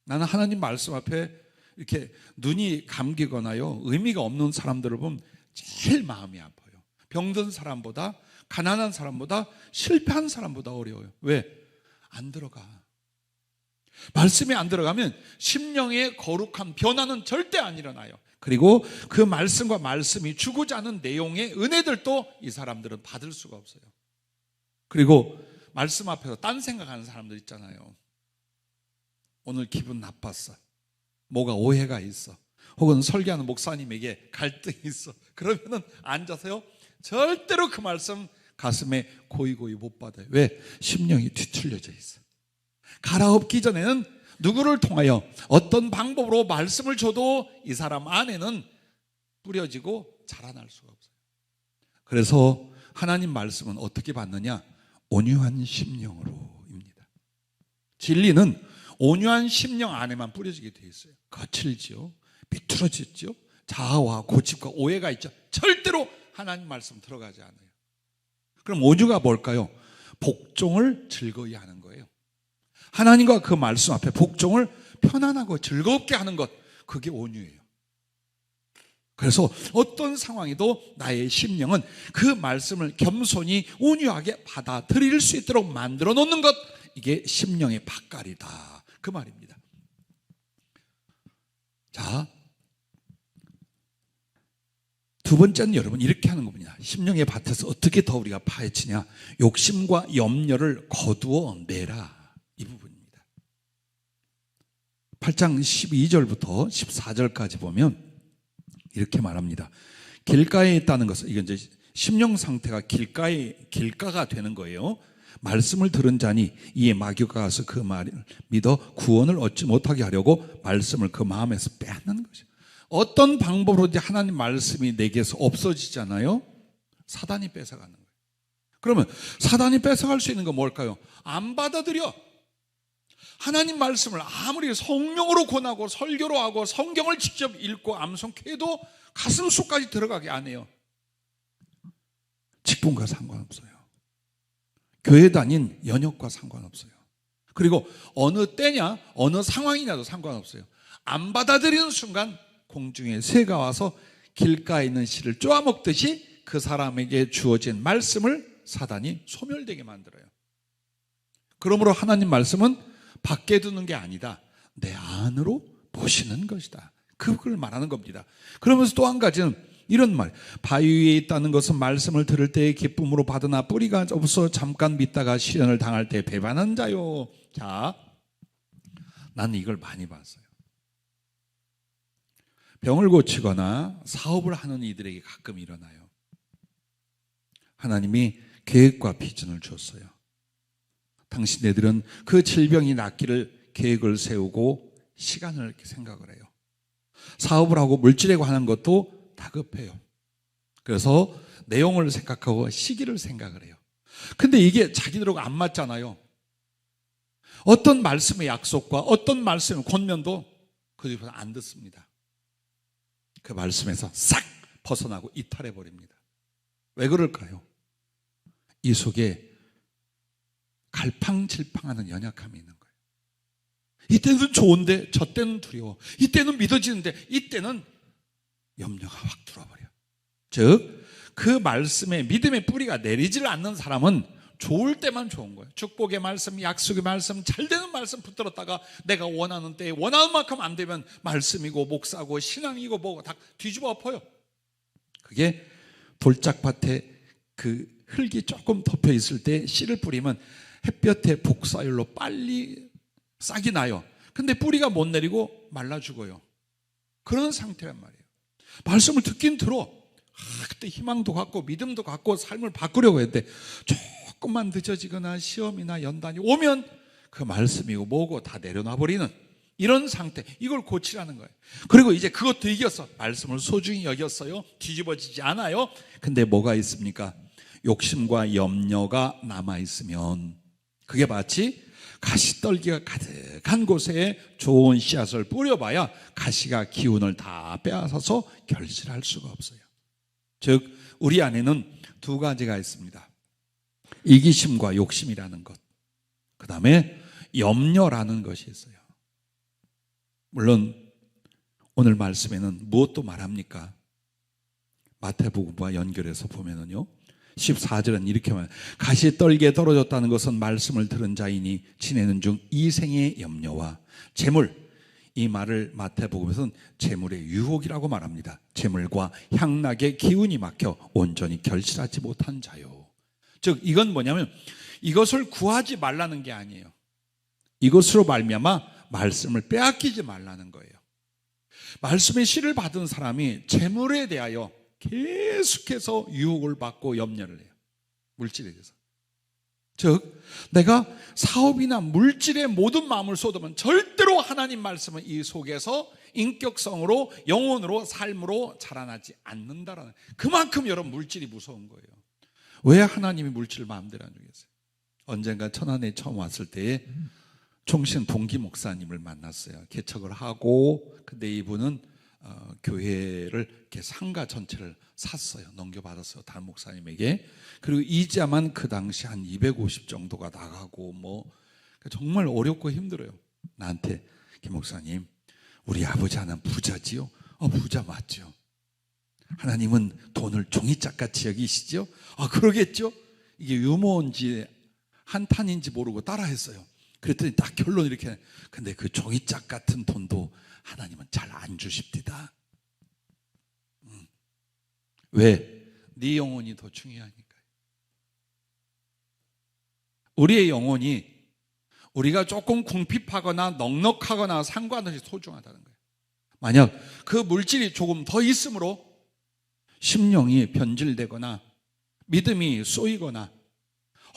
나는 하나님 말씀 앞에 이렇게 눈이 감기거나요 의미가 없는 사람들을 보면 제일 마음이 아파요. 병든 사람보다 가난한 사람보다 실패한 사람보다 어려워요. 왜? 안 들어가. 말씀이 안 들어가면 심령의 거룩한 변화는 절대 안 일어나요. 그리고 그 말씀과 말씀이 주고자 하는 내용의 은혜들도 이 사람들은 받을 수가 없어요. 그리고 말씀 앞에서 딴 생각하는 사람들 있잖아요. 오늘 기분 나빴어. 뭐가 오해가 있어. 혹은 설교하는 목사님에게 갈등이 있어. 그러면은 앉아서요 절대로 그 말씀 가슴에 고이고이 못 받아요. 왜? 심령이 뒤틀려져 있어. 갈아엎기 전에는 누구를 통하여 어떤 방법으로 말씀을 줘도 이 사람 안에는 뿌려지고 자라날 수가 없어요. 그래서 하나님 말씀은 어떻게 받느냐? 온유한 심령으로입니다. 진리는 온유한 심령 안에만 뿌려지게 되어 있어요. 거칠지요, 비뚤어졌죠, 자아와 고집과 오해가 있죠. 절대로 하나님 말씀 들어가지 않아요. 그럼 온유가 뭘까요? 복종을 즐거이 하는 거예요. 하나님과 그 말씀 앞에 복종을 편안하고 즐겁게 하는 것, 그게 온유예요. 그래서 어떤 상황에도 나의 심령은 그 말씀을 겸손히 온유하게 받아들일 수 있도록 만들어 놓는 것, 이게 심령의 밭갈이다, 그 말입니다. 자, 두 번째는 여러분 이렇게 하는 겁니다. 심령의 밭에서 어떻게 더 우리가 파헤치냐? 욕심과 염려를 거두어 내라, 이 부분입니다. 8장 12절부터 14절까지 보면 이렇게 말합니다. 길가에 있다는 것은, 이건 이제 심령 상태가 길가가 되는 거예요. 말씀을 들은 자니 이에 마귀가 가서 그 말을 믿어 구원을 얻지 못하게 하려고 말씀을 그 마음에서 빼앗는 것이죠. 어떤 방법으로 이제 하나님 말씀이 내게서 없어지잖아요. 사단이 뺏어가는 거예요. 그러면 사단이 뺏어갈 수 있는 건 뭘까요? 안 받아들여. 하나님 말씀을 아무리 성령으로 권하고 설교로 하고 성경을 직접 읽고 암송해도 가슴 속까지 들어가게 안 해요. 직분과 상관없어요. 교회 다닌 연역과 상관없어요. 그리고 어느 때냐 어느 상황이냐도 상관없어요. 안 받아들이는 순간 공중에 새가 와서 길가에 있는 씨를 쪼아먹듯이 그 사람에게 주어진 말씀을 사단이 소멸되게 만들어요. 그러므로 하나님 말씀은 밖에 두는 게 아니다, 내 안으로 보시는 것이다, 그걸 말하는 겁니다. 그러면서 또 한 가지는 이런 말, 바위 위에 있다는 것은 말씀을 들을 때의 기쁨으로 받으나 뿌리가 없어 잠깐 믿다가 시련을 당할 때 배반한 자요. 자, 나는 이걸 많이 봤어요. 병을 고치거나 사업을 하는 이들에게 가끔 일어나요. 하나님이 계획과 비전을 줬어요. 당신네들은 그 질병이 낫기를 계획을 세우고 시간을 이렇게 생각을 해요. 사업을 하고 물질에 관한 것도 다급해요. 그래서 내용을 생각하고 시기를 생각을 해요. 근데 이게 자기들하고 안 맞잖아요. 어떤 말씀의 약속과 어떤 말씀의 권면도 그들은 안 듣습니다. 그 말씀에서 싹 벗어나고 이탈해 버립니다. 왜 그럴까요? 이 속에 갈팡질팡하는 연약함이 있는 거예요. 이때는 좋은데 저 때는 두려워. 이때는 믿어지는데 이때는 염려가 확 들어버려. 즉, 그 말씀에 믿음의 뿌리가 내리질 않는 사람은 좋을 때만 좋은 거예요. 축복의 말씀, 약속의 말씀, 잘 되는 말씀 붙들었다가 내가 원하는 때에 원하는 만큼 안 되면 말씀이고 목사고 신앙이고 뭐고 다 뒤집어 엎어요. 그게 돌짝밭에 그 흙이 조금 덮여 있을 때 씨를 뿌리면 햇볕에 복사율로 빨리 싹이 나요. 근데 뿌리가 못 내리고 말라 죽어요. 그런 상태란 말이에요. 말씀을 듣긴 들어. 그때 희망도 갖고 믿음도 갖고 삶을 바꾸려고 했는데 조금만 늦어지거나 시험이나 연단이 오면 그 말씀이고 뭐고 다 내려놔 버리는 이런 상태, 이걸 고치라는 거예요. 그리고 이제 그것도 이겼어. 말씀을 소중히 여겼어요. 뒤집어지지 않아요. 근데 뭐가 있습니까? 욕심과 염려가 남아있으면 그게 마치 가시떨기가 가득한 곳에 좋은 씨앗을 뿌려봐야 가시가 기운을 다 빼앗아서 결실할 수가 없어요. 즉, 우리 안에는 두 가지가 있습니다. 이기심과 욕심이라는 것, 그 다음에 염려라는 것이 있어요. 물론 오늘 말씀에는 무엇도 말합니까? 마태복음과 연결해서 보면은요, 14절은 이렇게 말해요. 가시 떨기에 떨어졌다는 것은 말씀을 들은 자이니 지내는 중 이생의 염려와 재물, 이 말을 마태복음에서는 재물의 유혹이라고 말합니다. 재물과 향락의 기운이 막혀 온전히 결실하지 못한 자요. 즉, 이건 뭐냐면 이것을 구하지 말라는 게 아니에요. 이것으로 말미암아 말씀을 빼앗기지 말라는 거예요. 말씀의 씨를 받은 사람이 재물에 대하여 계속해서 유혹을 받고 염려를 해요. 물질에 대해서. 즉, 내가 사업이나 물질에 모든 마음을 쏟으면 절대로 하나님 말씀은 이 속에서 인격성으로, 영혼으로, 삶으로 자라나지 않는다라는, 그만큼 여러분 물질이 무서운 거예요. 왜 하나님이 물질을 마음대로 안 주겠어요? 언젠가 천안에 처음 왔을 때에 총신 동기 목사님을 만났어요. 개척을 하고, 근데 이분은 교회를 이렇게 상가 전체를 샀어요. 넘겨받았어요. 다른 목사님에게. 그리고 이자만 그 당시 한 250 정도가 나가고 뭐 정말 어렵고 힘들어요. 나한테, 김 목사님, 우리 아버지 하나는 부자지요? 부자 맞죠? 하나님은 돈을 종이짝같이 여기시죠? 그러겠죠? 이게 유머인지 한탄인지 모르고 따라했어요. 그랬더니 딱 결론 이렇게, 근데 그 종이짝 같은 돈도 하나님은 잘 안 주십니다. 왜? 네 영혼이 더 중요하니까요. 우리의 영혼이 우리가 조금 궁핍하거나 넉넉하거나 상관없이 소중하다는 거예요. 만약 그 물질이 조금 더 있으므로 심령이 변질되거나 믿음이 쏘이거나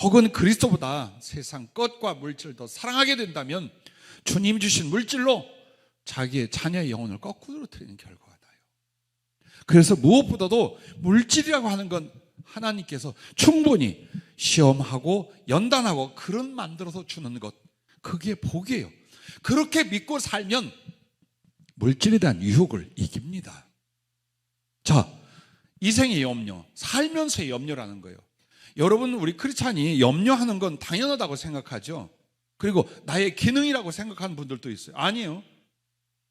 혹은 그리스도보다 세상 것과 물질을 더 사랑하게 된다면 주님 주신 물질로 자기의 자녀의 영혼을 거꾸로 틀리는 결과가 나요. 그래서 무엇보다도 물질이라고 하는 건 하나님께서 충분히 시험하고 연단하고 그런 만들어서 주는 것, 그게 복이에요. 그렇게 믿고 살면 물질에 대한 유혹을 이깁니다. 자, 이생의 염려, 살면서의 염려라는 거예요. 여러분, 우리 크리스찬이 염려하는 건 당연하다고 생각하죠. 그리고 나의 기능이라고 생각하는 분들도 있어요. 아니에요.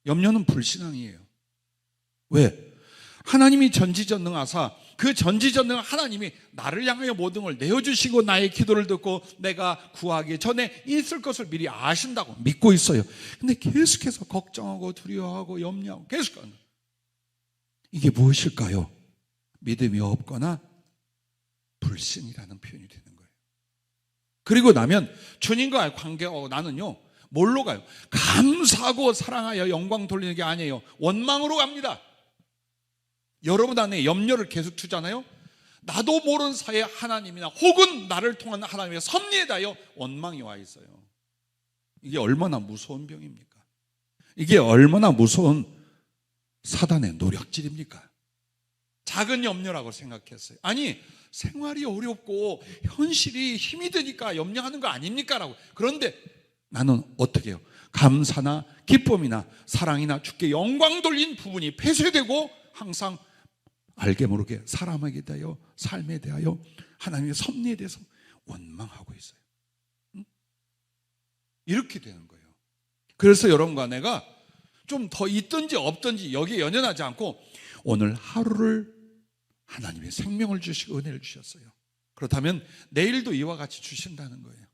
염려는 불신앙이에요. 왜? 하나님이 전지전능하사 그 전지전능한 하나님이 나를 향하여 모든 걸 내어주시고 나의 기도를 듣고 내가 구하기 전에 있을 것을 미리 아신다고 믿고 있어요. 근데 계속해서 걱정하고 두려워하고 염려하고 계속 하는 거예요. 이게 무엇일까요? 믿음이 없거나 불신이라는 표현이 되는 거예요. 그리고 나면 주님과의 관계하고 나는요, 뭘로 가요? 감사하고 사랑하여 영광 돌리는 게 아니에요. 원망으로 갑니다. 여러분 안에 염려를 계속 주잖아요. 나도 모르는 사이에 하나님이나 혹은 나를 통한 하나님의 섭리에 대하여 원망이 와 있어요. 이게 얼마나 무서운 병입니까? 이게 얼마나 무서운 사단의 노력질입니까? 작은 염려라고 생각했어요. 아니, 생활이 어렵고 현실이 힘이 드니까 염려하는 거 아닙니까? 라고. 그런데 나는 어떻게 해요? 감사나 기쁨이나 사랑이나 주께 영광 돌린 부분이 폐쇄되고 항상 알게 모르게 사람에게 대하여 삶에 대하여 하나님의 섭리에 대해서 원망하고 있어요. 이렇게 되는 거예요. 그래서 여러분과 내가 좀 더 있든지 없든지 여기에 연연하지 않고 오늘 하루를 하나님의 생명을 주시고 은혜를 주셨어요. 그렇다면 내일도 이와 같이 주신다는 거예요.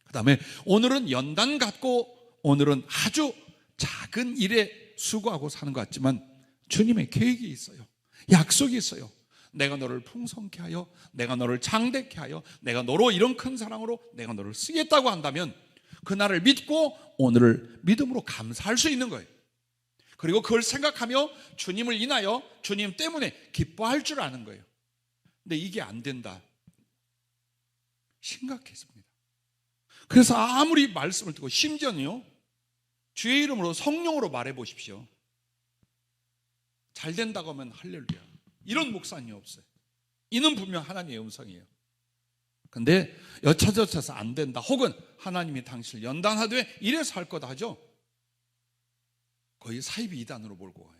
그 다음에 오늘은 연단 같고 오늘은 아주 작은 일에 수고하고 사는 것 같지만 주님의 계획이 있어요. 약속이 있어요. 내가 너를 풍성케 하여, 내가 너를 장대케 하여, 내가 너로 이런 큰 사랑으로 내가 너를 쓰겠다고 한다면 그날을 믿고 오늘을 믿음으로 감사할 수 있는 거예요. 그리고 그걸 생각하며 주님을 인하여 주님 때문에 기뻐할 줄 아는 거예요. 근데 이게 안 된다. 심각해집니다. 그래서 아무리 말씀을 듣고 심지어는요, 주의 이름으로 성령으로 말해 보십시오. 잘 된다고 하면 할렐루야. 이런 목사님이 없어요. 이는 분명 하나님의 음성이에요. 근데 여차저차해서 안 된다, 혹은 하나님이 당신을 연단하되 이래서 할 거다 하죠. 거의 사이비 이단으로 몰고 가요.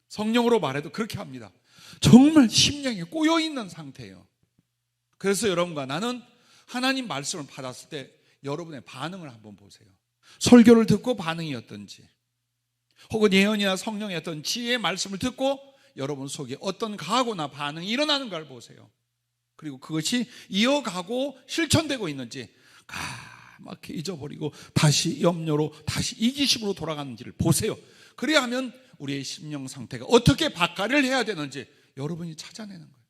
성령으로 말해도 그렇게 합니다. 정말 심령이 꼬여있는 상태예요. 그래서 여러분과 나는 하나님 말씀을 받았을 때 여러분의 반응을 한번 보세요. 설교를 듣고 반응이 어떤지, 혹은 예언이나 성령의 어떤 지혜의 말씀을 듣고 여러분 속에 어떤 각오나 반응이 일어나는 걸 보세요. 그리고 그것이 이어가고 실천되고 있는지 까맣게 잊어버리고 다시 염려로, 다시 이기심으로 돌아가는지를 보세요. 그래야 하면 우리의 심령 상태가 어떻게 바꿔를 해야 되는지 여러분이 찾아내는 거예요.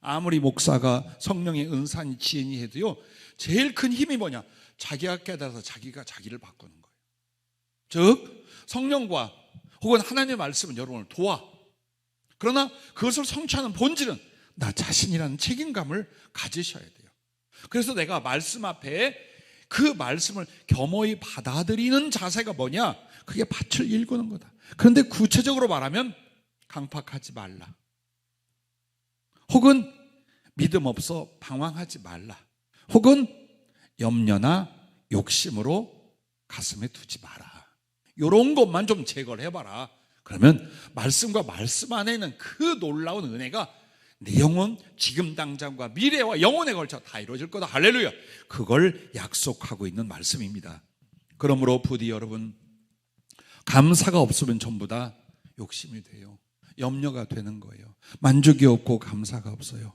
아무리 목사가 성령의 은사니 지혜니 해도요, 제일 큰 힘이 뭐냐? 자기가 깨달아서 자기가 자기를 바꾸는 거예요. 즉 성령과 혹은 하나님의 말씀은 여러분을 도와. 그러나 그것을 성취하는 본질은 나 자신이라는 책임감을 가지셔야 돼요. 그래서 내가 말씀 앞에 그 말씀을 겸허히 받아들이는 자세가 뭐냐? 그게 밭을 일구는 거다. 그런데 구체적으로 말하면 강팍하지 말라, 혹은 믿음 없어 방황하지 말라, 혹은 염려나 욕심으로 가슴에 두지 마라. 이런 것만 좀 제거를 해봐라. 그러면 말씀과 말씀 안에 있는 그 놀라운 은혜가 내 영혼, 지금 당장과 미래와 영혼에 걸쳐 다 이루어질 거다. 할렐루야. 그걸 약속하고 있는 말씀입니다. 그러므로 부디 여러분, 감사가 없으면 전부 다 욕심이 돼요. 염려가 되는 거예요. 만족이 없고 감사가 없어요.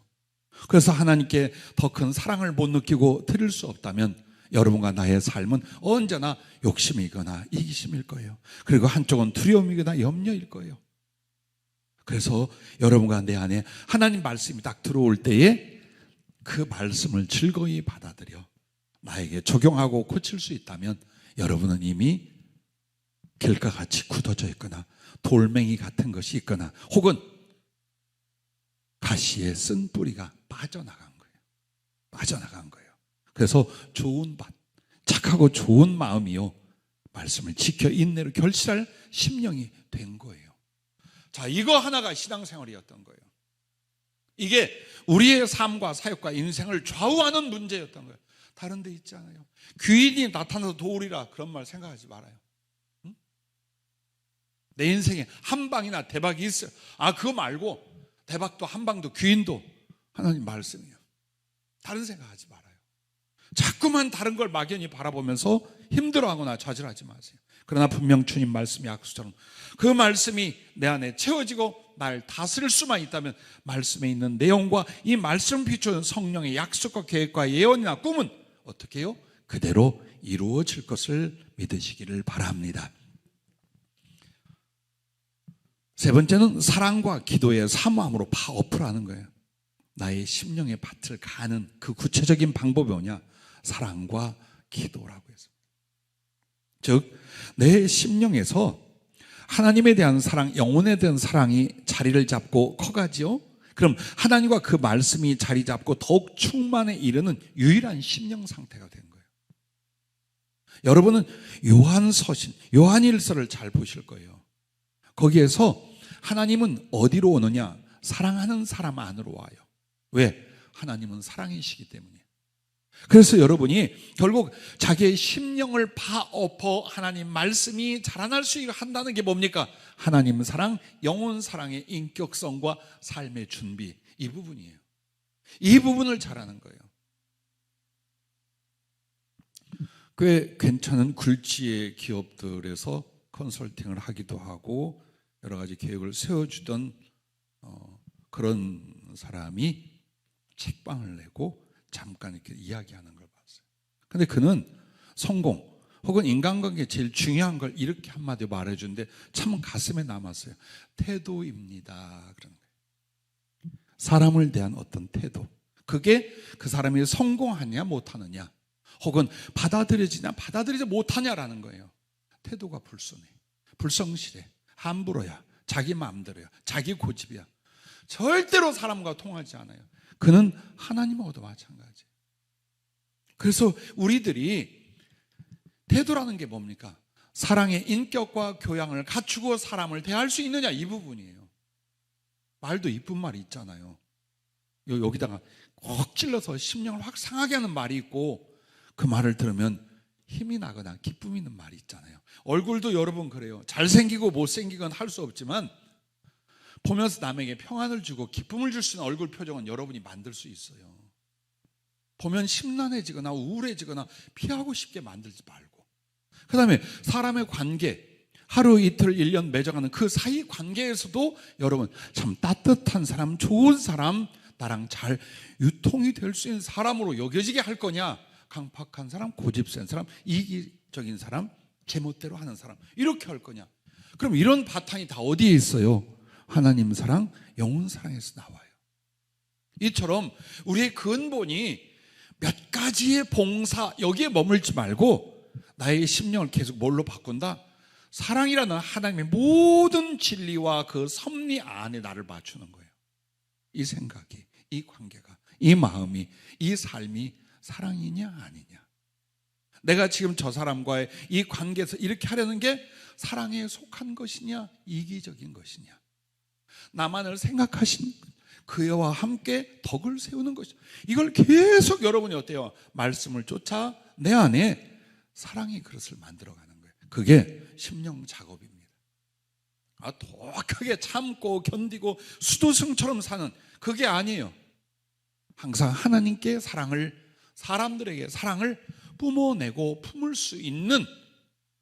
그래서 하나님께 더 큰 사랑을 못 느끼고 드릴 수 없다면 여러분과 나의 삶은 언제나 욕심이거나 이기심일 거예요. 그리고 한쪽은 두려움이거나 염려일 거예요. 그래서 여러분과 내 안에 하나님 말씀이 딱 들어올 때에 그 말씀을 즐거이 받아들여 나에게 적용하고 고칠 수 있다면 여러분은 이미 길과 같이 굳어져 있거나 돌멩이 같은 것이 있거나 혹은 가시에 쓴 뿌리가 빠져나간 거예요. 빠져나간 거예요. 그래서 좋은 밭, 착하고 좋은 마음이요, 말씀을 지켜 인내로 결실할 심령이 된 거예요. 자, 이거 하나가 신앙생활이었던 거예요. 이게 우리의 삶과 사역과 인생을 좌우하는 문제였던 거예요. 다른 데 있지 않아요. 귀인이 나타나서 도우리라, 그런 말 생각하지 말아요. 응? 내 인생에 한 방이나 대박이 있어요. 그거 말고 대박도 한 방도 귀인도 하나님 말씀이에요. 다른 생각하지 말아요. 자꾸만 다른 걸 막연히 바라보면서 힘들어하거나 좌절하지 마세요. 그러나 분명 주님 말씀이 약수처럼 그 말씀이 내 안에 채워지고 날 다스릴 수만 있다면 말씀에 있는 내용과 이 말씀을 비추는 성령의 약속과 계획과 예언이나 꿈은 어떻게 해요? 그대로 이루어질 것을 믿으시기를 바랍니다. 세 번째는 사랑과 기도의 사모함으로 파업을 하는 거예요. 나의 심령의 밭을 가는 그 구체적인 방법이 뭐냐? 사랑과 기도라고 해서, 즉 내 심령에서 하나님에 대한 사랑, 영혼에 대한 사랑이 자리를 잡고 커가지요. 그럼 하나님과 그 말씀이 자리 잡고 더욱 충만에 이르는 유일한 심령 상태가 된 거예요. 여러분은 요한서신, 요한일서를 잘 보실 거예요. 거기에서 하나님은 어디로 오느냐? 사랑하는 사람 안으로 와요. 왜? 하나님은 사랑이시기 때문에. 그래서 여러분이 결국 자기의 심령을 파엎어 하나님 말씀이 자라날 수 있게 한다는 게 뭡니까? 하나님 사랑, 영혼 사랑의 인격성과 삶의 준비, 이 부분이에요. 이 부분을 잘하는 거예요. 꽤 괜찮은 굴지의 기업들에서 컨설팅을 하기도 하고 여러 가지 계획을 세워주던 그런 사람이 책방을 내고 잠깐 이렇게 이야기하는 걸 봤어요. 근데 그는 성공 혹은 인간관계에 제일 중요한 걸 이렇게 한마디로 말해주는데 참 가슴에 남았어요. 태도입니다. 그런 거예요. 사람을 대한 어떤 태도. 그게 그 사람이 성공하냐 못하느냐 혹은 받아들여지냐 받아들이지 못하냐라는 거예요. 태도가 불순해, 불성실해, 함부로야, 자기 마음대로야, 자기 고집이야. 절대로 사람과 통하지 않아요. 그는 하나님하고도 마찬가지예요. 그래서 우리들이 태도라는 게 뭡니까? 사랑의 인격과 교양을 갖추고 사람을 대할 수 있느냐 이 부분이에요. 말도 이쁜 말이 있잖아요. 여기다가 꼭 찔러서 심령을 확 상하게 하는 말이 있고 그 말을 들으면 힘이 나거나 기쁨이 있는 말이 있잖아요. 얼굴도 여러분 그래요. 잘생기고 못생기건 할 수 없지만 보면서 남에게 평안을 주고 기쁨을 줄 수 있는 얼굴 표정은 여러분이 만들 수 있어요. 보면 심란해지거나 우울해지거나 피하고 싶게 만들지 말고, 그 다음에 사람의 관계, 하루 이틀 1년 맺어가는 그 사이 관계에서도 여러분 참 따뜻한 사람, 좋은 사람, 나랑 잘 유통이 될 수 있는 사람으로 여겨지게 할 거냐, 강팍한 사람, 고집센 사람, 이기적인 사람, 제멋대로 하는 사람 이렇게 할 거냐. 그럼 이런 바탕이 다 어디에 있어요? 하나님 사랑, 영혼 사랑에서 나와요. 이처럼 우리의 근본이 몇 가지의 봉사 여기에 머물지 말고 나의 심령을 계속 뭘로 바꾼다? 사랑이라는 하나님의 모든 진리와 그 섭리 안에 나를 맞추는 거예요. 이 생각이, 이 관계가, 이 마음이, 이 삶이 사랑이냐 아니냐. 내가 지금 저 사람과의 이 관계에서 이렇게 하려는 게 사랑에 속한 것이냐 이기적인 것이냐. 나만을 생각하신 그와 함께 덕을 세우는 것이죠. 이걸 계속 여러분이 어때요? 말씀을 쫓아 내 안에 사랑의 그릇을 만들어가는 거예요. 그게 심령 작업입니다. 독하게 참고 견디고 수도승처럼 사는 그게 아니에요. 항상 하나님께 사랑을, 사람들에게 사랑을 뿜어내고 품을 수 있는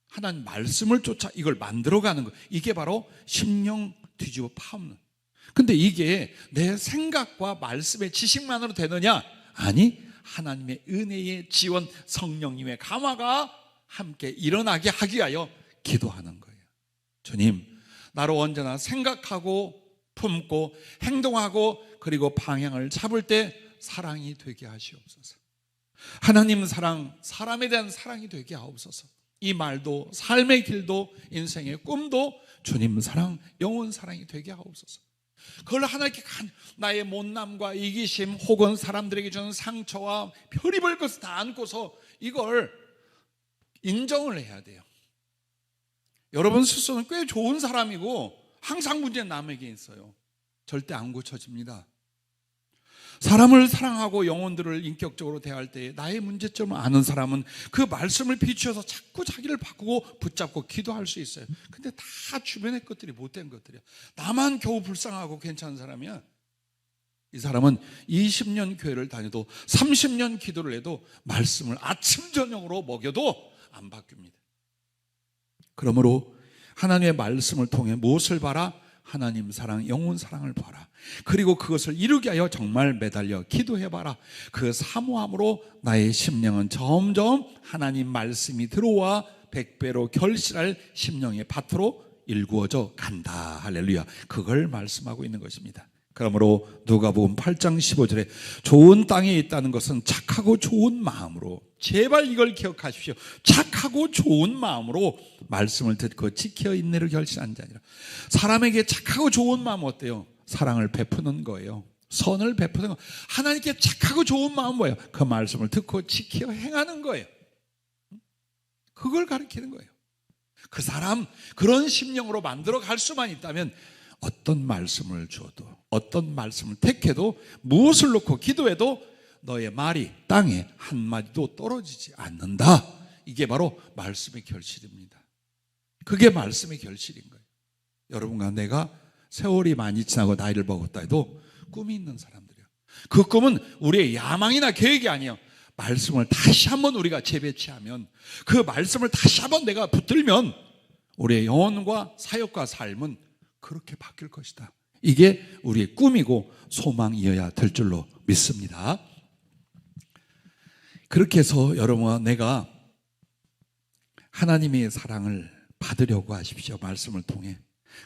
하나님 말씀을 쫓아 이걸 만들어가는 거예요. 이게 바로 심령 뒤집어 파는. 근데 이게 내 생각과 말씀의 지식만으로 되느냐? 아니, 하나님의 은혜의 지원, 성령님의 감화가 함께 일어나게 하기 위하여 기도하는 거예요. 주님, 나로 언제나 생각하고 품고 행동하고 그리고 방향을 잡을 때 사랑이 되게 하시옵소서. 하나님 사랑, 사람에 대한 사랑이 되게 하옵소서. 이 말도 삶의 길도 인생의 꿈도 주님 사랑, 영혼 사랑이 되게 하옵소서. 그걸 하나님께 나의 못남과 이기심 혹은 사람들에게 주는 상처와 별의별 것을 다 안고서 이걸 인정을 해야 돼요. 여러분 스스로는 꽤 좋은 사람이고 항상 문제는 남에게 있어요. 절대 안 고쳐집니다. 사람을 사랑하고 영혼들을 인격적으로 대할 때 나의 문제점을 아는 사람은 그 말씀을 비추어서 자꾸 자기를 바꾸고 붙잡고 기도할 수 있어요. 근데 다 주변의 것들이 못된 것들이야. 나만 겨우 불쌍하고 괜찮은 사람이야. 이 사람은 20년 교회를 다녀도 30년 기도를 해도 말씀을 아침 저녁으로 먹여도 안 바뀝니다. 그러므로 하나님의 말씀을 통해 무엇을 봐라? 하나님 사랑, 영혼 사랑을 봐라. 그리고 그것을 이루게 하여 정말 매달려 기도해봐라. 그 사모함으로 나의 심령은 점점 하나님 말씀이 들어와 100배로 결실할 심령의 밭으로 일구어져 간다. 할렐루야. 그걸 말씀하고 있는 것입니다. 그러므로 누가복음 8장 15절에 좋은 땅에 있다는 것은 착하고 좋은 마음으로, 제발 이걸 기억하십시오. 착하고 좋은 마음으로 말씀을 듣고 지켜 인내를 결심한 자니라. 사람에게 착하고 좋은 마음 어때요? 사랑을 베푸는 거예요. 선을 베푸는 거. 하나님께 착하고 좋은 마음 뭐예요? 그 말씀을 듣고 지켜 행하는 거예요. 그걸 가르치는 거예요. 그 사람 그런 심령으로 만들어 갈 수만 있다면 어떤 말씀을 줘도, 어떤 말씀을 택해도, 무엇을 놓고 기도해도 너의 말이 땅에 한마디도 떨어지지 않는다. 이게 바로 말씀의 결실입니다. 그게 말씀의 결실인 거예요. 여러분과 내가 세월이 많이 지나고 나이를 먹었다 해도 꿈이 있는 사람들이에요. 그 꿈은 우리의 야망이나 계획이 아니에요. 말씀을 다시 한번 우리가 재배치하면, 그 말씀을 다시 한번 내가 붙들면 우리의 영혼과 사역과 삶은 그렇게 바뀔 것이다. 이게 우리의 꿈이고 소망이어야 될 줄로 믿습니다. 그렇게 해서 여러분과 내가 하나님의 사랑을 받으려고 하십시오. 말씀을 통해.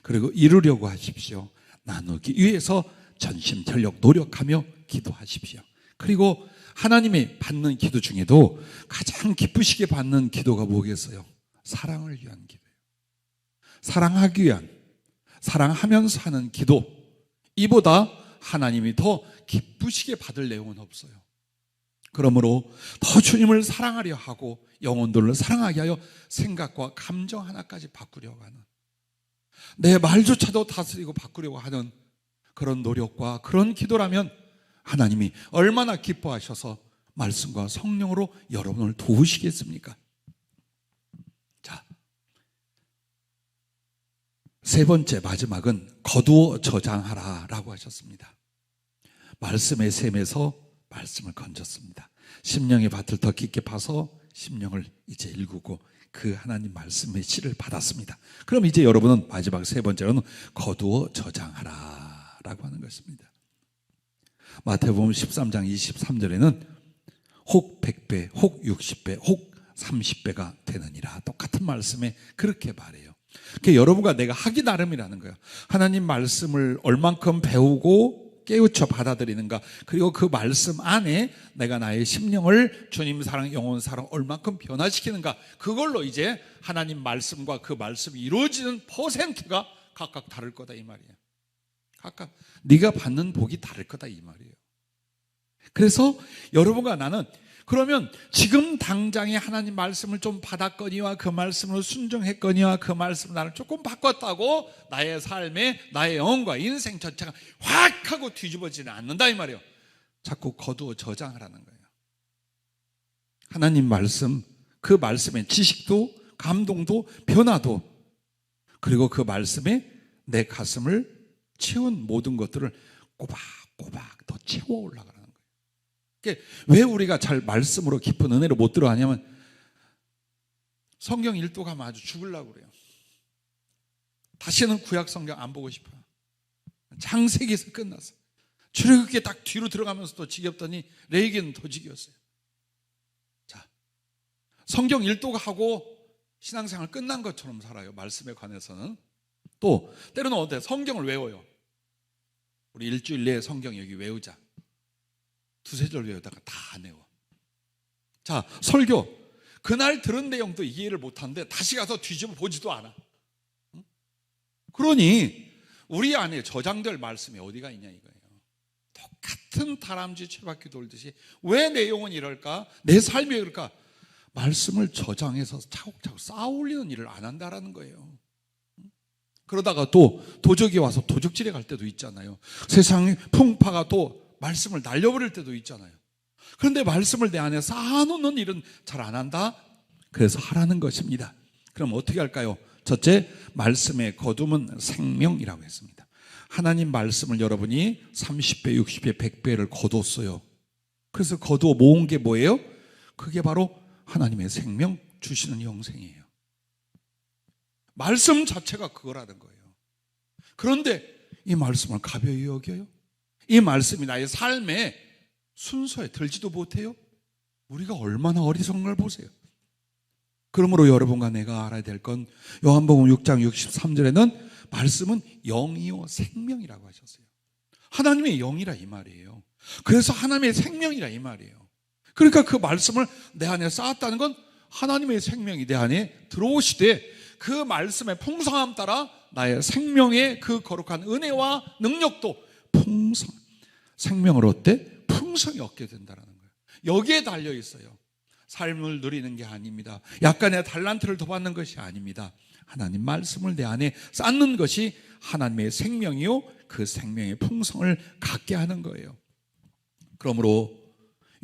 그리고 이루려고 하십시오. 나누기 위해서 전심전력 노력하며 기도하십시오. 그리고 하나님이 받는 기도 중에도 가장 기쁘시게 받는 기도가 뭐겠어요? 사랑을 위한 기도예요. 사랑하기 위한, 사랑하면서 하는 기도, 이보다 하나님이 더 기쁘시게 받을 내용은 없어요. 그러므로 더 주님을 사랑하려 하고 영혼들을 사랑하게 하여 생각과 감정 하나까지 바꾸려고 하는, 내 말조차도 다스리고 바꾸려고 하는 그런 노력과 그런 기도라면 하나님이 얼마나 기뻐하셔서 말씀과 성령으로 여러분을 도우시겠습니까? 자, 세 번째 마지막은 거두어 저장하라 라고 하셨습니다. 말씀의 샘에서 말씀을 건졌습니다. 심령의 밭을 더 깊게 파서 심령을 이제 일구고 그 하나님 말씀의 씨를 받았습니다. 그럼 이제 여러분은 마지막 세 번째로는 거두어 저장하라 라고 하는 것입니다. 마태복음 13장 23절에는 혹 100배, 혹 60배, 혹 30배가 되느니라. 똑같은 말씀에 그렇게 말해요. 그게 여러분과 내가 하기 나름이라는 거예요. 하나님 말씀을 얼만큼 배우고 깨우쳐 받아들이는가, 그리고 그 말씀 안에 내가 나의 심령을 주님 사랑, 영혼 사랑 얼만큼 변화시키는가, 그걸로 이제 하나님 말씀과 그 말씀이 이루어지는 퍼센트가 각각 다를 거다 이 말이에요. 각각 네가 받는 복이 다를 거다 이 말이에요. 그래서 여러분과 나는 그러면 지금 당장에 하나님 말씀을 좀 받았거니와 그 말씀을 순종했거니와 그 말씀을 나를 조금 바꿨다고 나의 삶에 나의 영혼과 인생 전체가 확 하고 뒤집어지는 않는다 이 말이에요. 자꾸 거두어 저장하라는 거예요. 하나님 말씀, 그 말씀의 지식도 감동도 변화도, 그리고 그 말씀에 내 가슴을 채운 모든 것들을 꼬박꼬박 더 채워 올라가라는 거예요. 왜 우리가 잘 말씀으로 깊은 은혜로 못 들어가냐면 성경 읽도 가면 아주 죽으려고 그래요. 다시는 구약 성경 안 보고 싶어요. 창세기에서 끝났어요. 출애굽기에 딱 뒤로 들어가면서 또 지겹더니 레위기는 더 지겼어요. 자, 성경 읽도가 하고 신앙생활 끝난 것처럼 살아요. 말씀에 관해서는. 또 때로는 어때요? 성경을 외워요. 우리 일주일 내에 성경 여기 외우자. 두세 절 외우다가 다 안 외워. 자, 설교 그날 들은 내용도 이해를 못하는데 다시 가서 뒤집어 보지도 않아. 그러니 우리 안에 저장될 말씀이 어디가 있냐 이거예요. 똑같은 다람쥐 쇠바퀴 돌듯이 왜 내 영혼이 이럴까? 내 삶이 이럴까? 말씀을 저장해서 차곡차곡 쌓아 올리는 일을 안 한다라는 거예요. 그러다가 또 도적이 와서 도적질에 갈 때도 있잖아요. 세상의 풍파가 또 말씀을 날려버릴 때도 있잖아요. 그런데 말씀을 내 안에 쌓아놓는 일은 잘 안 한다. 그래서 하라는 것입니다. 그럼 어떻게 할까요? 첫째, 말씀의 거둠은 생명이라고 했습니다. 하나님 말씀을 여러분이 30배, 60배, 100배를 거뒀어요. 그래서 거두어 모은 게 뭐예요? 그게 바로 하나님의 생명 주시는 영생이에요. 말씀 자체가 그거라는 거예요. 그런데 이 말씀을 가벼이 여겨요? 이 말씀이 나의 삶의 순서에 들지도 못해요? 우리가 얼마나 어리석은 걸 보세요. 그러므로 여러분과 내가 알아야 될 건 요한복음 6장 63절에는 말씀은 영이요 생명이라고 하셨어요. 하나님의 영이라 이 말이에요. 그래서 하나님의 생명이라 이 말이에요. 그러니까 그 말씀을 내 안에 쌓았다는 건 하나님의 생명이 내 안에 들어오시되 그 말씀의 풍성함 따라 나의 생명의 그 거룩한 은혜와 능력도 생명을 얻되 풍성히 얻게 된다는 거예요. 여기에 달려 있어요. 삶을 누리는 게 아닙니다. 약간의 달란트를 더 받는 것이 아닙니다. 하나님 말씀을 내 안에 쌓는 것이 하나님의 생명이요 그 생명의 풍성을 갖게 하는 거예요. 그러므로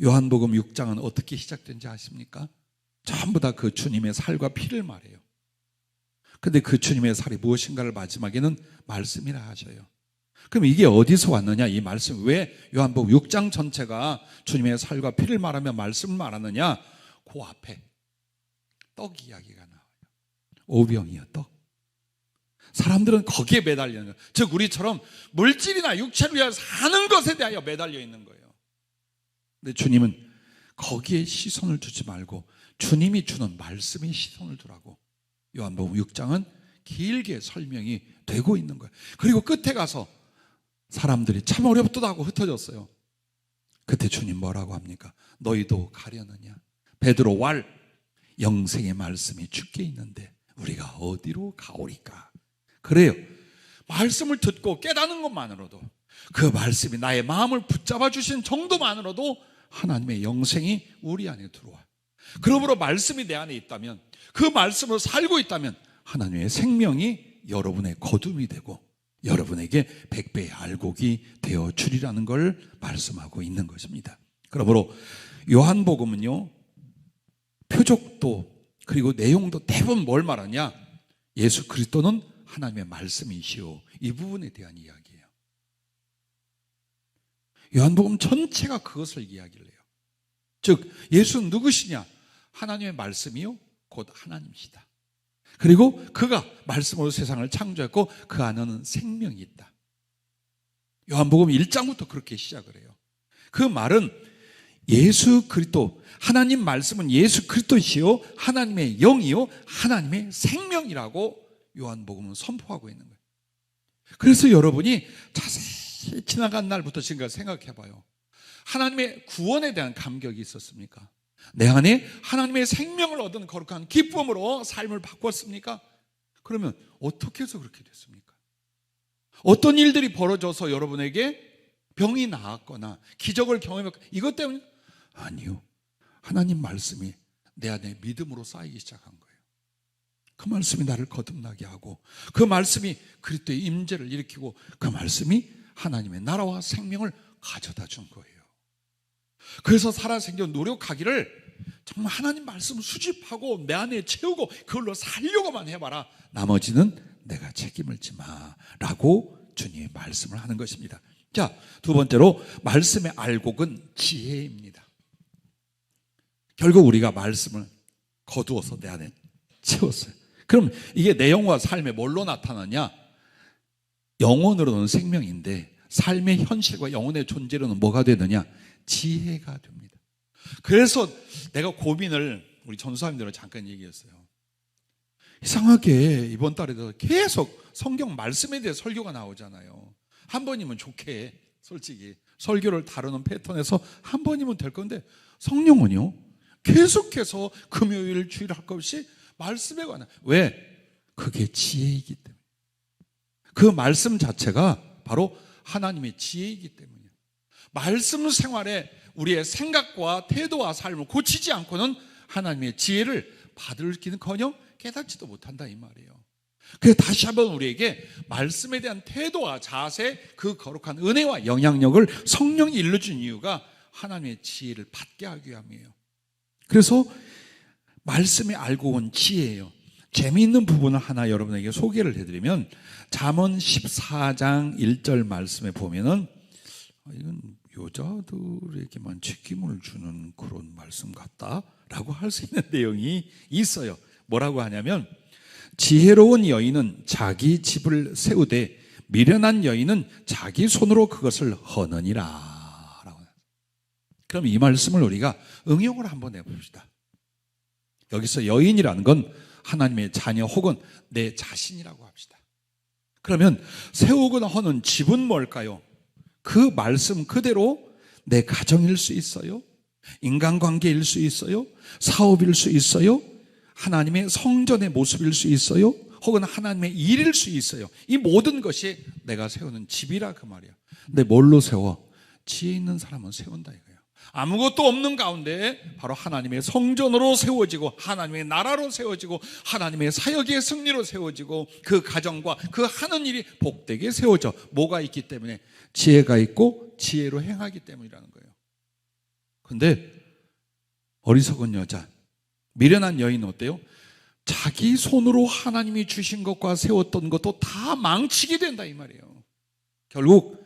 요한복음 6장은 어떻게 시작된지 아십니까? 전부 다 그 주님의 살과 피를 말해요. 근데 그 주님의 살이 무엇인가를 마지막에는 말씀이라 하셔요. 그럼 이게 어디서 왔느냐? 이 말씀, 왜 요한복음 6장 전체가 주님의 살과 피를 말하며 말씀을 말하느냐? 그 앞에 떡 이야기가 나와요. 오병이어 떡. 사람들은 거기에 매달려 있는 거예요. 즉 우리처럼 물질이나 육체를 위하여 사는 것에 대하여 매달려 있는 거예요. 근데 주님은 거기에 시선을 두지 말고 주님이 주는 말씀에 시선을 두라고 요한복음 6장은 길게 설명이 되고 있는 거예요. 그리고 끝에 가서 사람들이 참 어렵다고 흩어졌어요. 그때 주님 뭐라고 합니까? 너희도 가려느냐? 베드로 왈, 영생의 말씀이 주께 있는데 우리가 어디로 가오리까? 그래요. 말씀을 듣고 깨닫는 것만으로도, 그 말씀이 나의 마음을 붙잡아 주신 정도만으로도 하나님의 영생이 우리 안에 들어와요. 그러므로 말씀이 내 안에 있다면, 그 말씀으로 살고 있다면 하나님의 생명이 여러분의 거둠이 되고 여러분에게 백배의 알곡이 되어 주리라는 걸 말씀하고 있는 것입니다. 그러므로 요한복음은요, 표적도 그리고 내용도 대부분 뭘 말하냐? 예수 그리스도는 하나님의 말씀이시오. 이 부분에 대한 이야기예요. 요한복음 전체가 그것을 이야기를 해요. 즉 예수는 누구시냐? 하나님의 말씀이요 곧 하나님이시다. 그리고 그가 말씀으로 세상을 창조했고 그 안에는 생명이 있다. 요한복음 1장부터 그렇게 시작을 해요. 그 말은 예수 그리스도, 하나님 말씀은 예수 그리스도시요 하나님의 영이요 하나님의 생명이라고 요한복음은 선포하고 있는 거예요. 그래서 여러분이 자세히 지나간 날부터 지금까지 생각해 봐요. 하나님의 구원에 대한 감격이 있었습니까? 내 안에 하나님의 생명을 얻은 거룩한 기쁨으로 삶을 바꿨습니까? 그러면 어떻게 해서 그렇게 됐습니까? 어떤 일들이 벌어져서 여러분에게 병이 나았거나 기적을 경험했거나 이것 때문에? 아니요. 하나님 말씀이 내 안에 믿음으로 쌓이기 시작한 거예요. 그 말씀이 나를 거듭나게 하고 그 말씀이 그리스도의 임재를 일으키고 그 말씀이 하나님의 나라와 생명을 가져다 준 거예요. 그래서 살아생겨 노력하기를 정말 하나님 말씀을 수집하고 내 안에 채우고 그걸로 살려고만 해봐라. 나머지는 내가 책임을 지마 라고 주님의 말씀을 하는 것입니다. 자, 두 번째로 말씀의 알곡은 지혜입니다. 결국 우리가 말씀을 거두어서 내 안에 채웠어요. 그럼 이게 내 영과 삶에 뭘로 나타나냐? 영혼으로는 생명인데 삶의 현실과 영혼의 존재로는 뭐가 되느냐? 지혜가 됩니다. 그래서 내가 고민을 우리 전수사님들은 잠깐 얘기했어요. 이상하게 이번 달에도 계속 성경 말씀에 대해 설교가 나오잖아요. 한 번이면 좋게 솔직히 설교를 다루는 패턴에서 한 번이면 될 건데 성령은요 계속해서 금요일 주일 할 것 없이 말씀에 관한, 왜? 그게 지혜이기 때문에. 그 말씀 자체가 바로 하나님의 지혜이기 때문이에요. 말씀 생활에 우리의 생각과 태도와 삶을 고치지 않고는 하나님의 지혜를 받을 기는커녕 깨닫지도 못한다 이 말이에요. 그래서 다시 한번 우리에게 말씀에 대한 태도와 자세, 그 거룩한 은혜와 영향력을 성령이 일러준 이유가 하나님의 지혜를 받게 하기 위함이에요. 그래서 말씀에 알고 온 지혜예요. 재미있는 부분을 하나 여러분에게 소개를 해드리면 잠언 14장 1절 말씀에 보면은 이건 여자들에게만 책임을 주는 그런 말씀 같다라고 할 수 있는 내용이 있어요. 뭐라고 하냐면 지혜로운 여인은 자기 집을 세우되 미련한 여인은 자기 손으로 그것을 허느니라 라고. 그럼 이 말씀을 우리가 응용을 한번 해봅시다. 여기서 여인이라는 건 하나님의 자녀 혹은 내 자신이라고 합시다. 그러면 세우거나 허는 집은 뭘까요? 그 말씀 그대로 내 가정일 수 있어요, 인간관계일 수 있어요, 사업일 수 있어요, 하나님의 성전의 모습일 수 있어요, 혹은 하나님의 일일 수 있어요. 이 모든 것이 내가 세우는 집이라 그 말이야. 근데 뭘로 세워? 지혜 있는 사람은 세운다 이거예요. 아무것도 없는 가운데 바로 하나님의 성전으로 세워지고 하나님의 나라로 세워지고 하나님의 사역의 승리로 세워지고 그 가정과 그 하는 일이 복되게 세워져. 뭐가 있기 때문에? 지혜가 있고 지혜로 행하기 때문이라는 거예요. 근데 어리석은 여자, 미련한 여인은 어때요? 자기 손으로 하나님이 주신 것과 세웠던 것도 다 망치게 된다 이 말이에요. 결국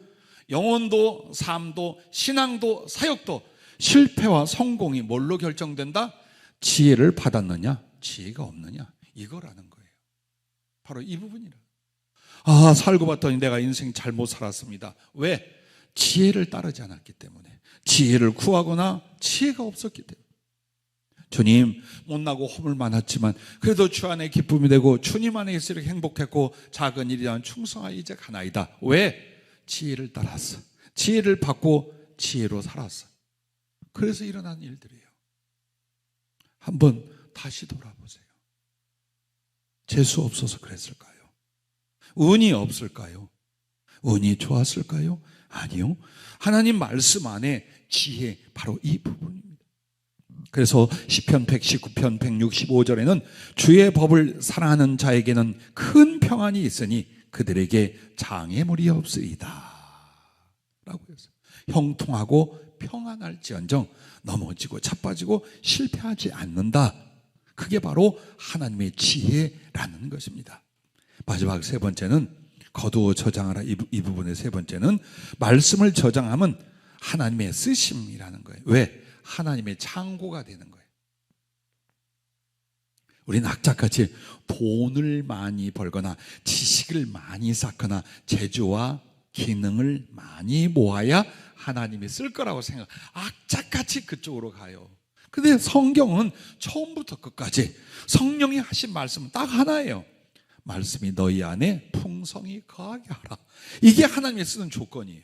영혼도 삶도 신앙도 사역도 실패와 성공이 뭘로 결정된다? 지혜를 받았느냐 지혜가 없느냐 이거라는 거예요. 바로 이 부분이라. 살고 봤더니 내가 인생 잘못 살았습니다. 왜? 지혜를 따르지 않았기 때문에. 지혜를 구하거나 지혜가 없었기 때문에. 주님, 못나고 허물 많았지만 그래도 주 안에 기쁨이 되고 주님 안에 있으려 행복했고 작은 일이란 충성하여 이제 가나이다. 왜? 지혜를 따랐어. 지혜를 받고 지혜로 살았어. 그래서 일어난 일들이에요. 한번 다시 돌아보세요. 재수 없어서 그랬을까요? 운이 없을까요? 운이 좋았을까요? 아니요. 하나님 말씀 안에 지혜, 바로 이 부분입니다. 그래서 시편 119편 165절에는 주의 법을 사랑하는 자에게는 큰 평안이 있으니 그들에게 장애물이 없으리다 라고 했어요. 형통하고 평안할지언정 넘어지고 자빠지고 실패하지 않는다. 그게 바로 하나님의 지혜라는 것입니다. 마지막 세 번째는 거두어 저장하라. 이 부분의 세 번째는 말씀을 저장하면 하나님의 쓰심이라는 거예요. 왜? 하나님의 창고가 되는 거예요. 우리는 악착같이 돈을 많이 벌거나 지식을 많이 쌓거나 재주와 기능을 많이 모아야 하나님이 쓸 거라고 생각. 악착같이 그쪽으로 가요. 근데 성경은 처음부터 끝까지 성령이 하신 말씀은 딱 하나예요. 말씀이 너희 안에 풍성히 거하게 하라. 이게 하나님이 쓰는 조건이에요.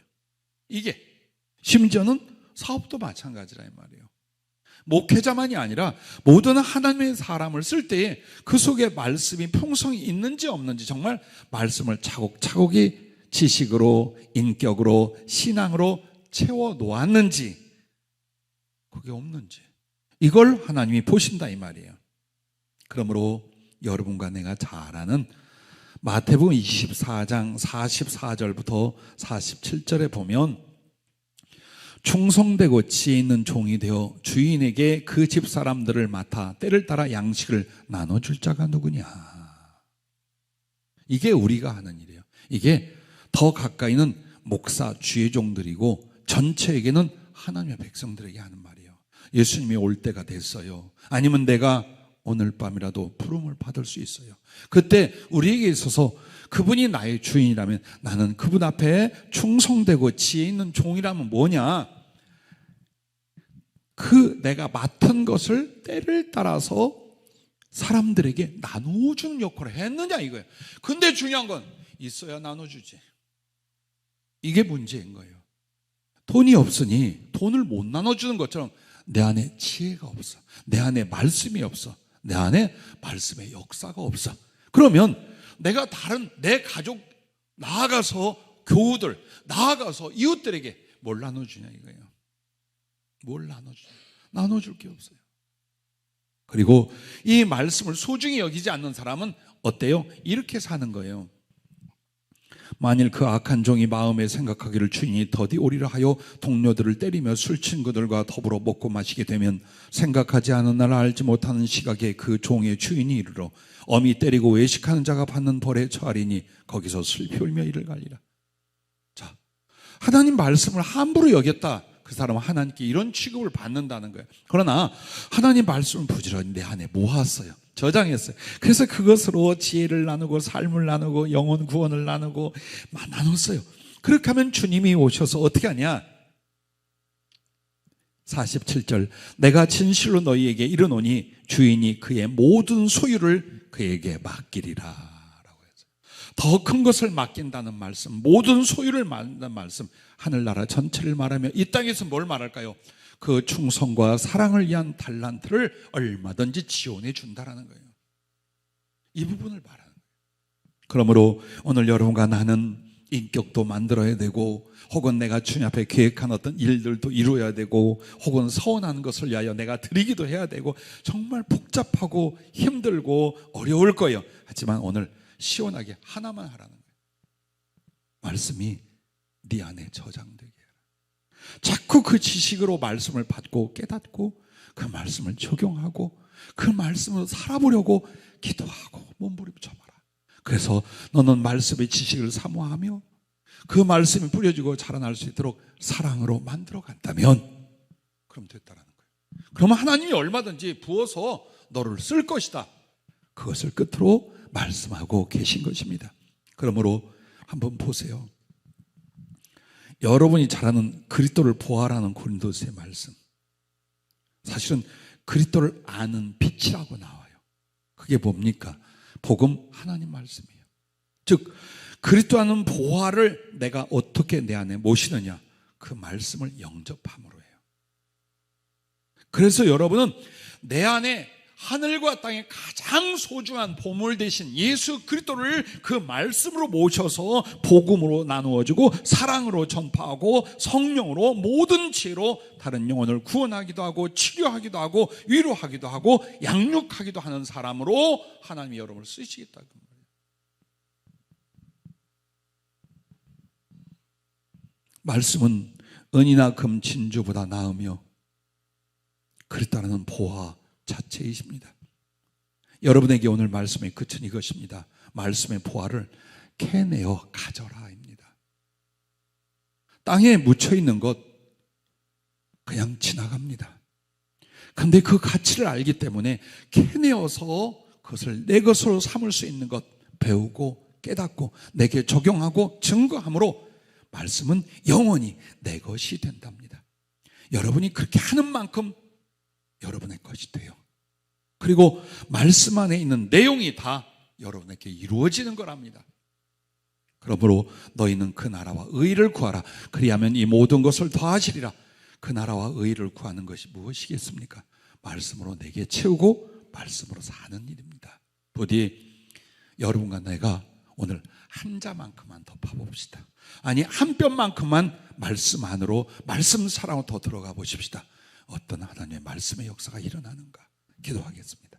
이게 심지어는 사업도 마찬가지라 이 말이에요. 목회자만이 아니라 모든 하나님의 사람을 쓸 때에 그 속에 말씀이 풍성히 있는지 없는지, 정말 말씀을 차곡차곡이 지식으로, 인격으로, 신앙으로 채워 놓았는지, 그게 없는지, 이걸 하나님이 보신다 이 말이에요. 그러므로 여러분과 내가 잘 아는 마태복음 24장 44절부터 47절에 보면 충성되고 지혜 있는 종이 되어 주인에게 그 집 사람들을 맡아 때를 따라 양식을 나눠줄 자가 누구냐. 이게 우리가 하는 일이에요. 이게 더 가까이는 목사 주의 종들이고 전체에게는 하나님의 백성들에게 하는 말이에요. 예수님이 올 때가 됐어요. 아니면 내가 오늘 밤이라도 부름을 받을 수 있어요. 그때 우리에게 있어서 그분이 나의 주인이라면 나는 그분 앞에 충성되고 지혜 있는 종이라면 뭐냐? 그 내가 맡은 것을 때를 따라서 사람들에게 나누어주는 역할을 했느냐 이거예요. 근데 중요한 건 있어야 나눠주지. 이게 문제인 거예요. 돈이 없으니 돈을 못 나눠주는 것처럼 내 안에 지혜가 없어. 내 안에 말씀이 없어. 내 안에 말씀의 역사가 없어. 그러면 내가 다른 내 가족 나아가서 교우들 나아가서 이웃들에게 뭘 나눠주냐 이거예요. 뭘 나눠주냐. 나눠줄 게 없어요. 그리고 이 말씀을 소중히 여기지 않는 사람은 어때요? 이렇게 사는 거예요. 만일 그 악한 종이 마음에 생각하기를 주인이 더디 오리라 하여 동료들을 때리며 술 친구들과 더불어 먹고 마시게 되면 생각하지 않은 날 알지 못하는 시각에 그 종의 주인이 이르러 엄히 때리고 외식하는 자가 받는 벌에 처하리니 거기서 슬피 울며 이를 갈리라. 자, 하나님 말씀을 함부로 여겼다. 그 사람은 하나님께 이런 취급을 받는다는 거예요. 그러나 하나님 말씀을 부지런히 내 안에 모았어요. 저장했어요. 그래서 그것으로 지혜를 나누고 삶을 나누고 영혼 구원을 나누고 나눴어요. 그렇게 하면 주님이 오셔서 어떻게 하냐? 47절 내가 진실로 너희에게 이르노니 주인이 그의 모든 소유를 그에게 맡기리라 라고 해서 더 큰 것을 맡긴다는 말씀, 모든 소유를 맡는다는 말씀, 하늘나라 전체를 말하며 이 땅에서 뭘 말할까요? 그 충성과 사랑을 위한 달란트를 얼마든지 지원해 준다라는 거예요. 이 부분을 말하는 거예요. 그러므로 오늘 여러분과 나는 인격도 만들어야 되고 혹은 내가 주님 앞에 계획한 어떤 일들도 이루어야 되고 혹은 서운한 것을 위하여 내가 드리기도 해야 되고 정말 복잡하고 힘들고 어려울 거예요. 하지만 오늘 시원하게 하나만 하라는 거예요. 말씀이 네 안에 저장되게 해라. 자꾸 그 지식으로 말씀을 받고 깨닫고 그 말씀을 적용하고 그 말씀으로 살아보려고 기도하고 몸부림쳐봐라. 그래서 너는 말씀의 지식을 사모하며 그 말씀이 뿌려지고 자라날 수 있도록 사랑으로 만들어 간다면 그럼 됐다라는 거예요. 그러면 하나님이 얼마든지 부어서 너를 쓸 것이다. 그것을 끝으로 말씀하고 계신 것입니다. 그러므로 한번 보세요. 여러분이 잘 아는 그리스도를 보아라는 고린도서의 말씀, 사실은 그리스도를 아는 빛이라고 나와요. 그게 뭡니까? 복음 하나님 말씀이에요. 즉 그리스도 아는 보아를 내가 어떻게 내 안에 모시느냐, 그 말씀을 영접함으로 해요. 그래서 여러분은 내 안에 하늘과 땅의 가장 소중한 보물 되신 예수 그리스도를 그 말씀으로 모셔서 복음으로 나누어주고 사랑으로 전파하고 성령으로 모든 지혜로 다른 영혼을 구원하기도 하고 치료하기도 하고 위로하기도 하고 양육하기도 하는 사람으로 하나님이 여러분을 쓰시겠다고 말이에요. 말씀은 은이나 금 진주보다 나으며 그리스도라는 보화 자체이십니다. 여러분에게 오늘 말씀의 끝은 이것입니다. 말씀의 보화를 캐내어 가져라입니다. 땅에 묻혀있는 것 그냥 지나갑니다. 그런데 그 가치를 알기 때문에 캐내어서 그것을 내 것으로 삼을 수 있는 것 배우고 깨닫고 내게 적용하고 증거함으로 말씀은 영원히 내 것이 된답니다. 여러분이 그렇게 하는 만큼 여러분의 것이 돼요. 그리고 말씀 안에 있는 내용이 다 여러분에게 이루어지는 거랍니다. 그러므로 너희는 그 나라와 의를 구하라. 그리하면 이 모든 것을 더하시리라. 그 나라와 의를 구하는 것이 무엇이겠습니까? 말씀으로 내게 채우고 말씀으로 사는 일입니다. 부디 여러분과 내가 오늘 한 자만큼만 더 파봅시다. 아니 한 뼘만큼만 말씀 안으로 말씀 사랑으로 더 들어가 보십시다. 어떤 하나님의 말씀의 역사가 일어나는가 기도하겠습니다.